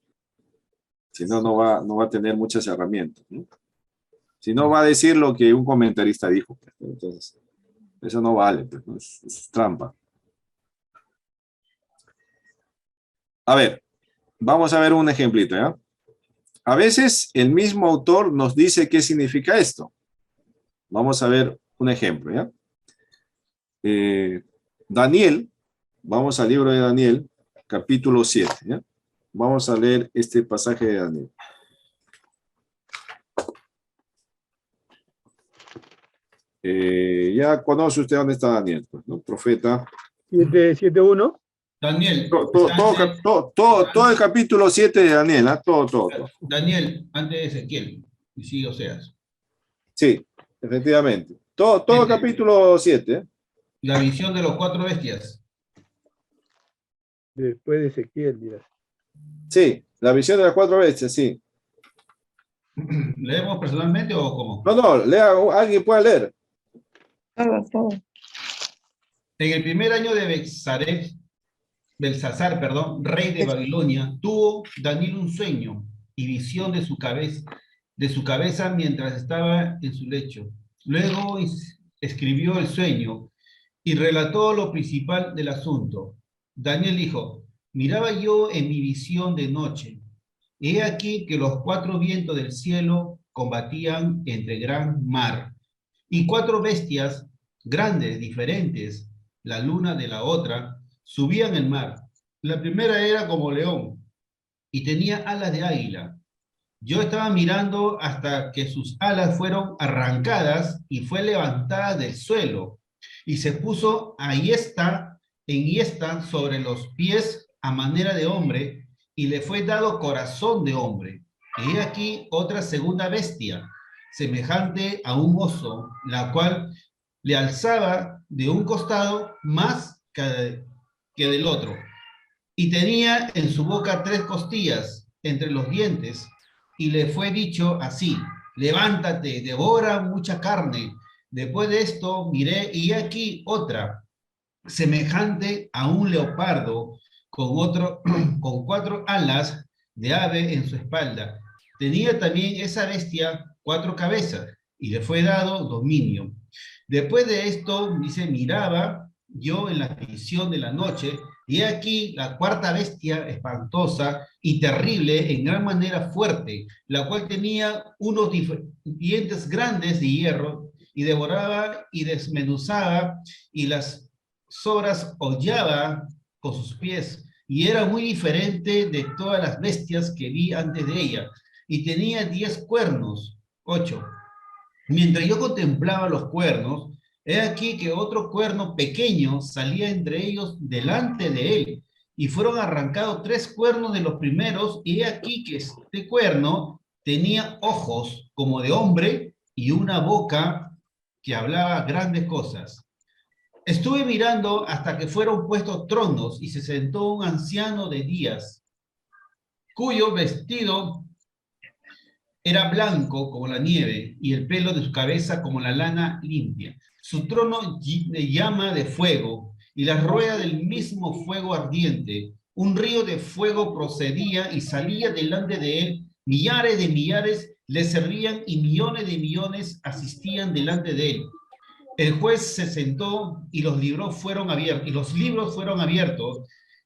Si no, no va a tener muchas herramientas, ¿no? Si no, va a decir lo que un comentarista dijo, pues, ¿no? Entonces, eso no vale, pues, ¿no? Es trampa. A ver, vamos a ver un ejemplito, ¿ya? A veces el mismo autor nos dice qué significa esto. Vamos a ver un ejemplo, ¿ya? Daniel, vamos al libro de Daniel, capítulo 7, ¿ya? Vamos a leer este pasaje de Daniel. Ya conoce usted dónde está Daniel, pues, ¿no? Profeta. 7:1. Daniel. Todo el capítulo 7 de Daniel, ¿eh? Todo. Daniel, antes de Ezequiel. Y sí, Oseas. Sí, efectivamente. Todo el capítulo 7, ¿eh? La visión de los 4 bestias. Después de Ezequiel, dirás. Sí, la visión de las 4 bestias, sí. ¿Leemos personalmente o cómo? No, lea, alguien puede leer. Todo. En el primer año de Belsasar, rey de Babilonia, tuvo Daniel un sueño y visión de su cabeza mientras estaba en su lecho. Luego escribió el sueño y relató lo principal del asunto. Daniel dijo: miraba yo en mi visión de noche. He aquí que los 4 vientos del cielo combatían entre gran mar, y 4 bestias grandes, diferentes, la luna de la otra, subían el mar. La primera era como león, y tenía alas de águila. Yo estaba mirando hasta que sus alas fueron arrancadas y fue levantada del suelo, y se puso ahí está enhiesta sobre los pies a manera de hombre, y le fue dado corazón de hombre. Y he aquí otra segunda bestia, semejante a un oso, la cual le alzaba de un costado más que del otro, y tenía en su boca 3 costillas entre los dientes, y le fue dicho así: levántate, devora mucha carne. Después de esto miré, y aquí otra, semejante a un leopardo, con 4 alas de ave en su espalda. Tenía también esa bestia 4 cabezas, y le fue dado dominio. Después de esto, dice, miraba yo en la visión de la noche, y aquí la cuarta bestia espantosa y terrible, en gran manera fuerte, la cual tenía unos dientes grandes de hierro, y devoraba y desmenuzaba, y las sobras hollaba con sus pies, y era muy diferente de todas las bestias que vi antes de ella, y tenía 10 cuernos, 8. Mientras yo contemplaba los cuernos, he aquí que otro cuerno pequeño salía entre ellos delante de él, y fueron arrancados 3 cuernos de los primeros, y he aquí que este cuerno tenía ojos como de hombre y una boca que hablaba grandes cosas. Estuve mirando hasta que fueron puestos tronos, y se sentó un anciano de días, cuyo vestido era blanco como la nieve, y el pelo de su cabeza como la lana limpia. Su trono de llama de fuego, y las ruedas del mismo fuego ardiente. Un río de fuego procedía y salía delante de él. Millares de millares le servían, y millones de millones asistían delante de él. El juez se sentó, y los libros fueron abiertos.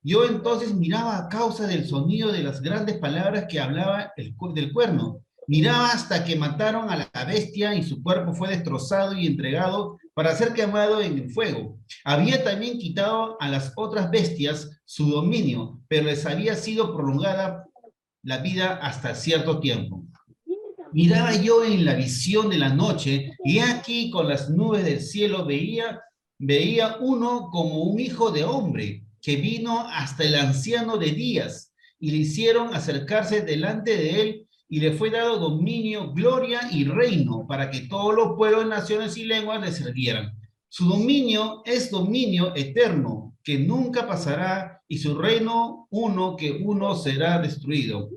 Yo entonces miraba a causa del sonido de las grandes palabras que hablaba del cuerno. Miraba hasta que mataron a la bestia, y su cuerpo fue destrozado y entregado para ser quemado en el fuego. Había también quitado a las otras bestias su dominio, pero les había sido prolongada la vida hasta cierto tiempo. Miraba yo en la visión de la noche, y aquí con las nubes del cielo veía uno como un hijo de hombre, que vino hasta el anciano de días, y le hicieron acercarse delante de él, y le fue dado dominio, gloria y reino, para que todos los pueblos, naciones y lenguas le sirvieran. Su dominio es dominio eterno, que nunca pasará, y su reino uno, que uno será destruido.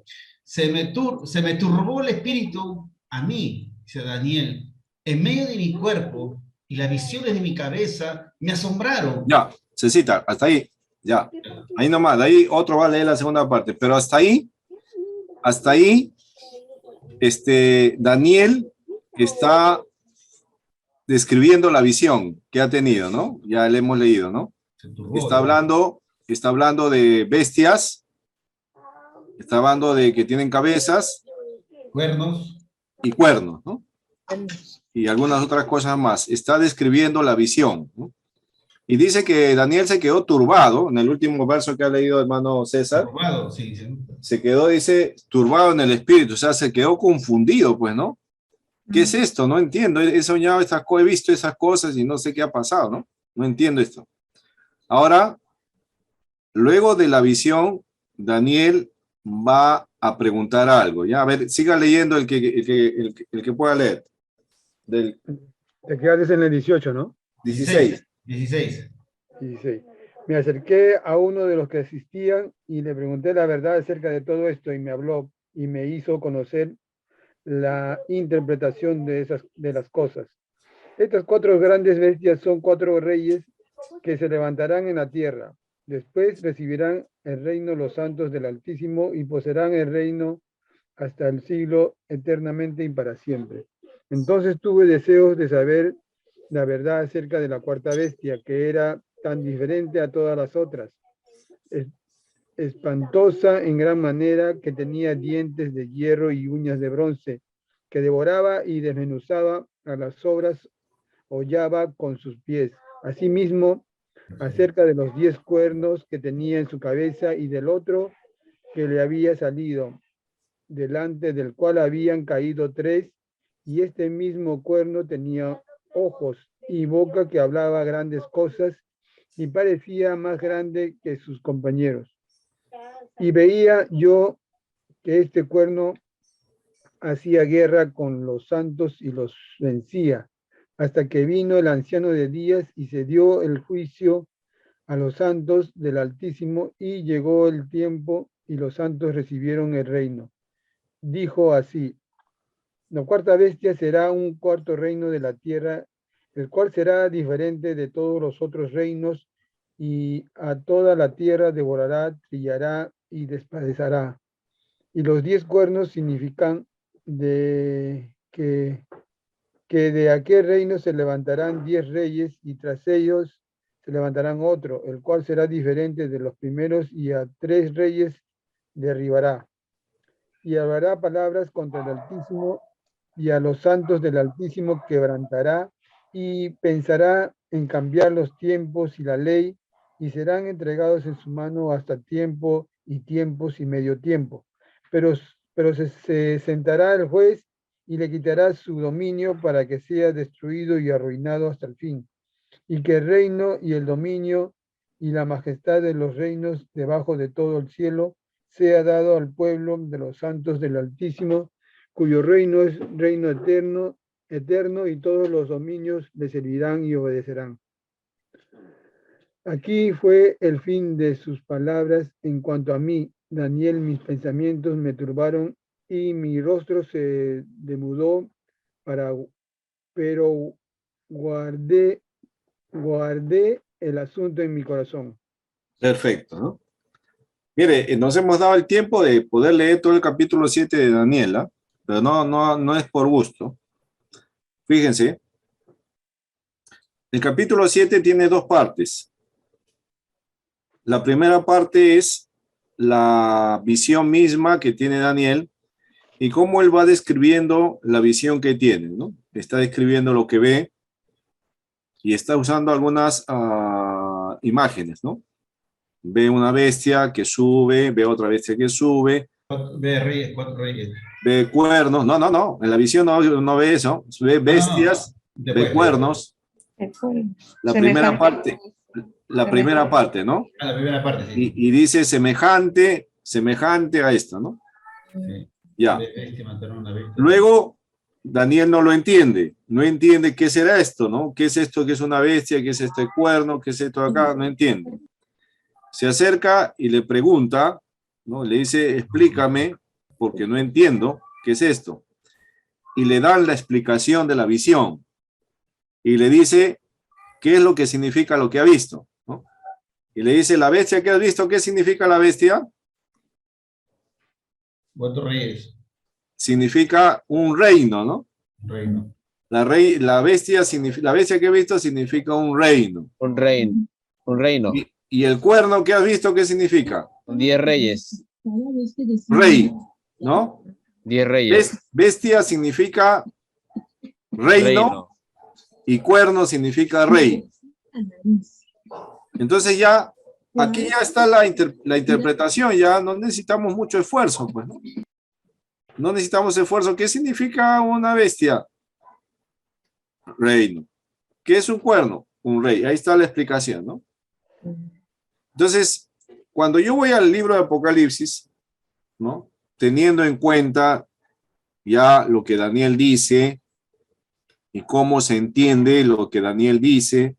Se me turbó el espíritu a mí, dice Daniel, en medio de mi cuerpo, y las visiones de mi cabeza me asombraron. Ya, se cita, hasta ahí, ya. Ahí nomás, de ahí otro va a leer la segunda parte, pero hasta ahí, Daniel está describiendo la visión que ha tenido, ¿no? Ya le hemos leído, ¿no? Está hablando de bestias, está hablando de que tienen cabezas, cuernos y cuernos, ¿no? Y algunas otras cosas más. Está describiendo la visión, ¿no? Y dice que Daniel se quedó turbado, en el último verso que ha leído hermano César. Turbado, sí, sí. Se quedó, dice, turbado en el espíritu, o sea, se quedó confundido, pues, ¿no? ¿Qué es esto? No entiendo, he soñado estas cosas, he visto esas cosas y no sé qué ha pasado, ¿no? No entiendo esto. Ahora, luego de la visión, Daniel va a preguntar algo, ¿ya? A ver, siga leyendo el que pueda leer. Te quedas en el 18, ¿no? 16. 16. Me acerqué a uno de los que asistían y le pregunté la verdad acerca de todo esto, y me habló y me hizo conocer la interpretación de las cosas. Estas 4 grandes bestias son 4 reyes que se levantarán en la tierra. Después recibirán el reino los santos del Altísimo, y poseerán el reino hasta el siglo, eternamente y para siempre. Entonces tuve deseos de saber la verdad acerca de la cuarta bestia, que era tan diferente a todas las otras, espantosa en gran manera, que tenía dientes de hierro y uñas de bronce, que devoraba y desmenuzaba a las sobras, hollaba con sus pies. Asimismo, acerca de los 10 cuernos que tenía en su cabeza, y del otro que le había salido, delante del cual habían caído 3, y este mismo cuerno tenía ojos y boca que hablaba grandes cosas, y parecía más grande que sus compañeros. Y veía yo que este cuerno hacía guerra con los santos y los vencía, hasta que vino el anciano de días y se dio el juicio a los santos del Altísimo, y llegó el tiempo y los santos recibieron el reino. Dijo así: la cuarta bestia será un cuarto reino de la tierra, el cual será diferente de todos los otros reinos, y a toda la tierra devorará, trillará y despedazará. Y los 10 cuernos significan que de aquel reino se levantarán 10 reyes, y tras ellos se levantarán otro, el cual será diferente de los primeros, y a 3 reyes derribará. Y hablará palabras contra el Altísimo, y a los santos del Altísimo quebrantará, y pensará en cambiar los tiempos y la ley, y serán entregados en su mano hasta tiempo y tiempos y medio tiempo. Pero se sentará el juez y le quitará su dominio para que sea destruido y arruinado hasta el fin, y que el reino y el dominio y la majestad de los reinos debajo de todo el cielo sea dado al pueblo de los santos del Altísimo, cuyo reino es reino eterno, eterno, y todos los dominios le servirán y obedecerán. Aquí fue el fin de sus palabras. En cuanto a mí, Daniel, mis pensamientos me turbaron y mi rostro se demudó, pero guardé el asunto en mi corazón. Perfecto, ¿no? Mire, nos hemos dado el tiempo de poder leer todo el capítulo 7 de Daniela, pero no es por gusto. Fíjense, el capítulo 7 tiene 2 partes. La primera parte es la visión misma que tiene Daniel y cómo él va describiendo la visión que tiene, ¿no? Está describiendo lo que ve y está usando algunas imágenes, ¿no? Ve una bestia que sube, ve otra bestia que sube. Ve reyes, 4 reyes. Ve cuernos. No. En la visión no ve eso. Ve bestias, ve cuernos. La primera parte, ¿no? La primera parte, sí. Y dice semejante a esto, ¿no? Sí. Ya. Luego, Daniel no lo entiende. No entiende qué será esto, ¿no? ¿Qué es esto que es una bestia? ¿Qué es este cuerno? ¿Qué es esto acá? No entiende. Se acerca y le pregunta, ¿no? Le dice, explícame, porque no entiendo qué es esto. Y le dan la explicación de la visión. Y le dice, ¿qué es lo que significa lo que ha visto? ¿No? Y le dice, la bestia que has visto, ¿qué significa la bestia? 4 reyes. Significa un reino, ¿no? Reino. La bestia que he visto significa un reino. Un reino. ¿Y el cuerno que has visto qué significa? 10 reyes. Rey, ¿no? 10 reyes. Bestia significa reino y cuerno significa rey. Entonces ya, aquí ya está la interpretación, ya no necesitamos mucho esfuerzo, pues, ¿no? No necesitamos esfuerzo. ¿Qué significa una bestia? Reino. ¿Qué es un cuerno? Un rey. Ahí está la explicación, ¿no? Entonces, cuando yo voy al libro de Apocalipsis, ¿no? Teniendo en cuenta ya lo que Daniel dice y cómo se entiende lo que Daniel dice,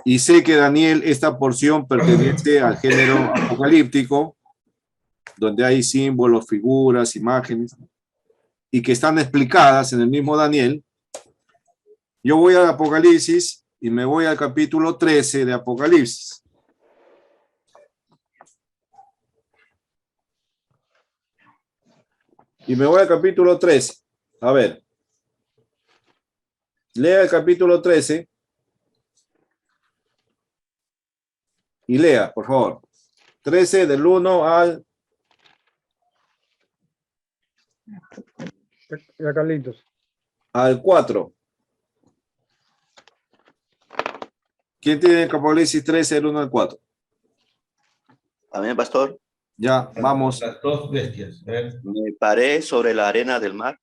y sé que Daniel, esta porción pertenece al género apocalíptico, donde hay símbolos, figuras, imágenes, y que están explicadas en el mismo Daniel, yo voy al Apocalipsis y me voy al capítulo 13 de Apocalipsis. Y me voy al capítulo 13. A ver. Lea el capítulo 13. Y lea, por favor. 13 del 1 al... Ya, Carlitos. Al 4. ¿Quién tiene el Apocalipsis 13 del 1 al 4? Amén, pastor. Ya, vamos. Las 2 bestias. A ver. Me paré sobre la arena del mar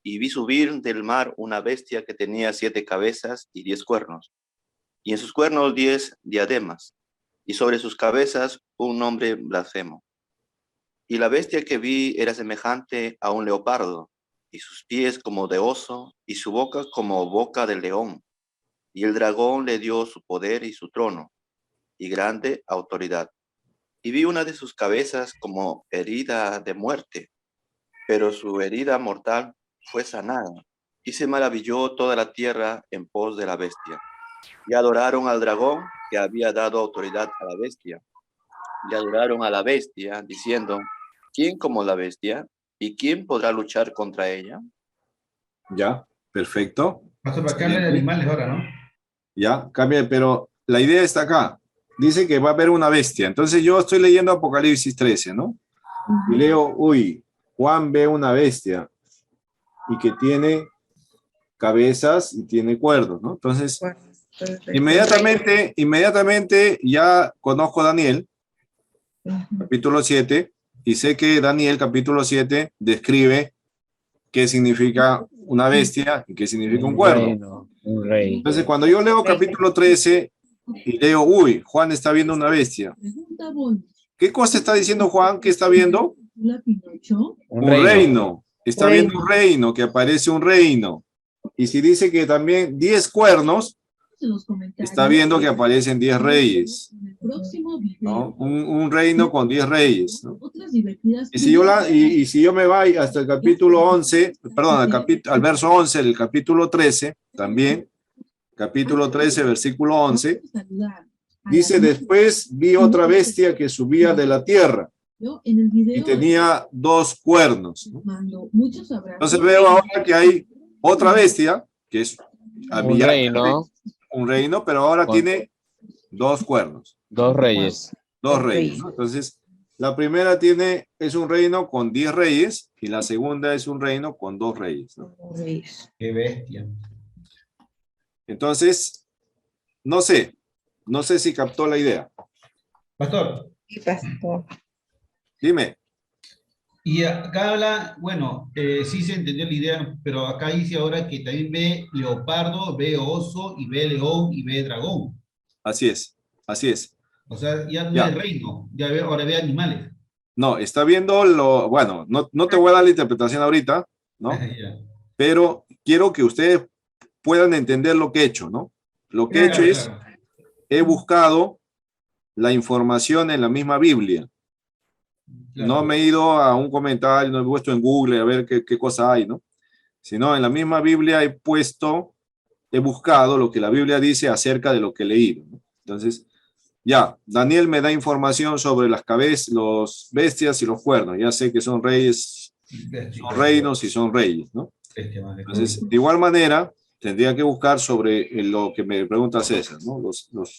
y vi subir del mar una bestia que tenía 7 cabezas y 10 cuernos, y en sus cuernos 10 diademas, y sobre sus cabezas un nombre blasfemo. Y la bestia que vi era semejante a un leopardo, y sus pies como de oso, y su boca como boca de león. Y el dragón le dio su poder y su trono, y grande autoridad. Y vi una de sus cabezas como herida de muerte, pero su herida mortal fue sanada. Y se maravilló toda la tierra en pos de la bestia. Y adoraron al dragón que había dado autoridad a la bestia. Y adoraron a la bestia, diciendo, ¿quién como la bestia? ¿Y quién podrá luchar contra ella? Ya, perfecto. Pastor, para que hable de animales ahora, ¿no? Ya, cambia, pero la idea está acá. Dice que va a haber una bestia. Entonces yo estoy leyendo Apocalipsis 13, ¿no? Y leo, uy, Juan ve una bestia y que tiene cabezas y tiene cuernos, ¿no? Entonces, inmediatamente ya conozco a Daniel, capítulo 7, y sé que Daniel, capítulo 7, describe qué significa una bestia y qué significa un cuerno. Un rey. Entonces, cuando yo leo capítulo 13 y leo, uy, Juan está viendo una bestia. ¿Qué cosa está diciendo Juan? ¿Qué está viendo? Un reino. Está viendo un reino, que aparece un reino. Y si dice que también 10 cuernos, está viendo que aparecen 10 reyes, ¿no? Un reino con 10 reyes, ¿no? Y si yo me voy hasta el capítulo 11, perdón, al verso 11 del capítulo 13, también, capítulo 13, versículo 11, dice, después vi otra bestia que subía de la tierra y tenía 2 cuernos, ¿no? Entonces veo ahora que hay otra bestia, que es un reino, pero ahora tiene 2 cuernos. 2 reyes. 2 reyes, ¿no? Entonces, la primera es un reino con 10 reyes y la segunda es un reino con 2 reyes, ¿no? Qué bestia. Entonces, no sé si captó la idea. Pastor. Sí, pastor. Dime. Y acá habla, bueno, sí se entendió la idea, pero acá dice ahora que también ve leopardo, ve oso, y ve león, y ve dragón. Así es, así es. O sea, ya no es reino, ahora ve animales. No, está viendo bueno, no te voy a dar la interpretación ahorita, ¿no? Pero quiero que ustedes puedan entender lo que he hecho, ¿no? Lo que he hecho es, he buscado la información en la misma Biblia. No me he ido a un comentario, no he puesto en Google a ver qué cosa hay, ¿no? Sino en la misma Biblia he buscado lo que la Biblia dice acerca de lo que he leído, ¿no? Entonces, ya, Daniel me da información sobre las cabezas, los bestias y los cuernos. Ya sé que son reyes, son reinos y son reyes, ¿no? Entonces, de igual manera, tendría que buscar sobre lo que me pregunta César, ¿no?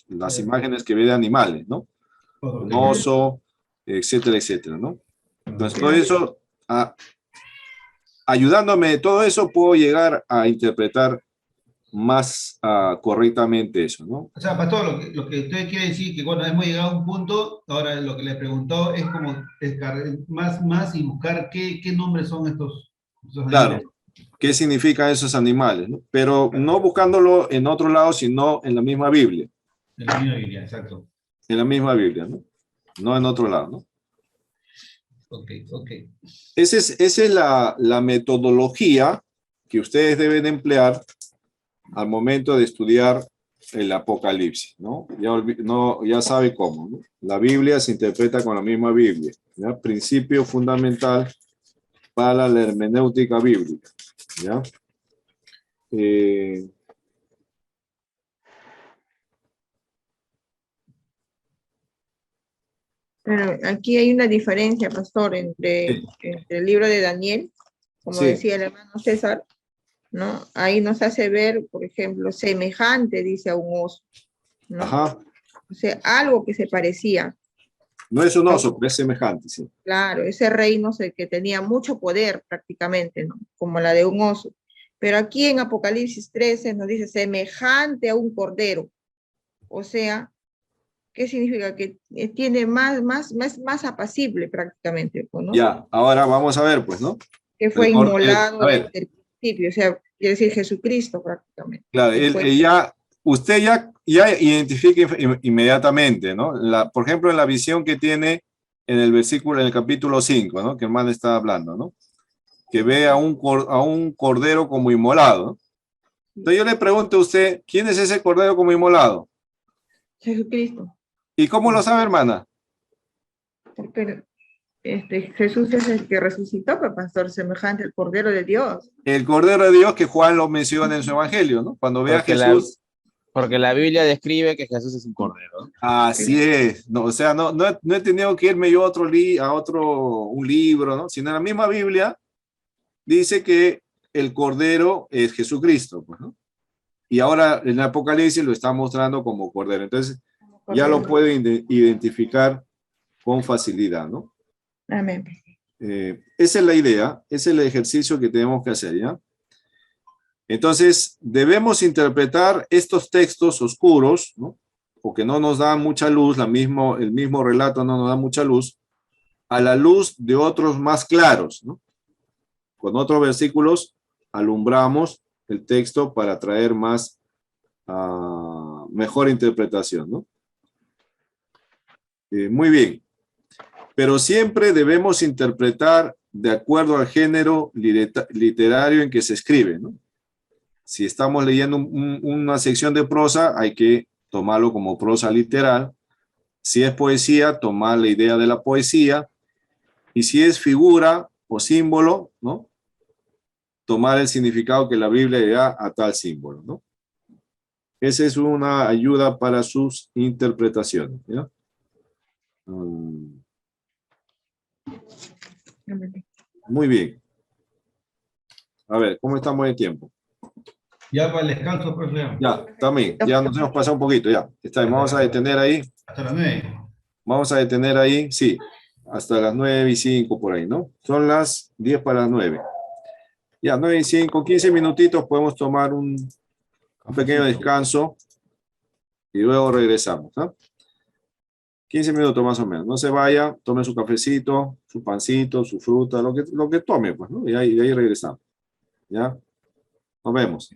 Las imágenes que ve de animales, ¿no? Un oso, etcétera, etcétera, ¿no? Entonces, todo eso, ayudándome de todo eso, puedo llegar a interpretar más correctamente eso, ¿no? O sea, pastor, lo que usted quiere decir que, bueno, hemos llegado a un punto, ahora lo que le preguntó es como más y buscar qué nombres son estos claro, animales. ¿Qué significan esos animales? ¿No? Pero no buscándolo en otro lado, sino en la misma Biblia. En la misma Biblia, exacto. En la misma Biblia, ¿no? No en otro lado, ¿no? Ok. Esa es la metodología que ustedes deben emplear al momento de estudiar el Apocalipsis, ¿no? Ya sabe cómo, ¿no? La Biblia se interpreta con la misma Biblia, ¿ya? Principio fundamental para la hermenéutica bíblica, ¿ya? Pero aquí hay una diferencia, pastor, entre el libro de Daniel, como decía el hermano César, ¿no? Ahí nos hace ver, por ejemplo, semejante, dice a un oso, ¿no? Ajá. O sea, algo que se parecía. No es un oso, pero es semejante, sí. Claro, ese reino que tenía mucho poder prácticamente, ¿no? Como la de un oso. Pero aquí en Apocalipsis 13 nos dice semejante a un cordero. O sea, ¿qué significa? Que tiene más apacible prácticamente, ¿no? Ya, ahora vamos a ver, pues, ¿no? Que fue inmolado desde el principio, o sea, quiere decir Jesucristo prácticamente. Claro, él ya usted ya identifica inmediatamente, ¿no? Por ejemplo, en la visión que tiene en el versículo, en el capítulo 5, ¿no? Que el hermano está hablando, ¿no? Que ve a un cordero como inmolado, ¿no? Entonces yo le pregunto a usted, ¿quién es ese cordero como inmolado? Jesucristo. ¿Y cómo lo sabe, hermana? Porque Jesús es el que resucitó, pues, pastor, semejante al Cordero de Dios. El Cordero de Dios que Juan lo menciona en su evangelio, ¿no? Cuando ve a Jesús. Porque la Biblia describe que Jesús es un cordero. Así es. No, o sea, no he tenido que irme yo a un libro, ¿no? Sino en la misma Biblia dice que el Cordero es Jesucristo, pues, ¿no? Y ahora en el Apocalipsis lo está mostrando como Cordero. Entonces, ya lo pueden identificar con facilidad, ¿no? Amén. Esa es la idea, ese es el ejercicio que tenemos que hacer, ¿ya? Entonces, debemos interpretar estos textos oscuros, ¿no? Porque no nos dan mucha luz, el mismo relato no nos da mucha luz, a la luz de otros más claros, ¿no? Con otros versículos alumbramos el texto para traer mejor interpretación, ¿no? Muy bien. Pero siempre debemos interpretar de acuerdo al género literario en que se escribe, ¿no? Si estamos leyendo una sección de prosa, hay que tomarlo como prosa literal. Si es poesía, tomar la idea de la poesía. Y si es figura o símbolo, ¿no? Tomar el significado que la Biblia le da a tal símbolo, ¿no? Esa es una ayuda para sus interpretaciones, ¿ya? Muy bien. A ver, ¿cómo estamos de tiempo? Ya para el descanso, pues, Leo. Ya, también. Ya nos hemos pasado un poquito, ya. Está bien, vamos a detener ahí. Hasta las 9. Vamos a detener ahí, sí. Hasta las 9:05 por ahí, ¿no? Son las 10 para las 9. Ya, 9:05, 15 minutitos podemos tomar un pequeño descanso y luego regresamos, ¿no? 15 minutos más o menos. No se vaya, tome su cafecito, su pancito, su fruta, lo que tome, pues, ¿no? Y ahí regresamos. ¿Ya? Nos vemos.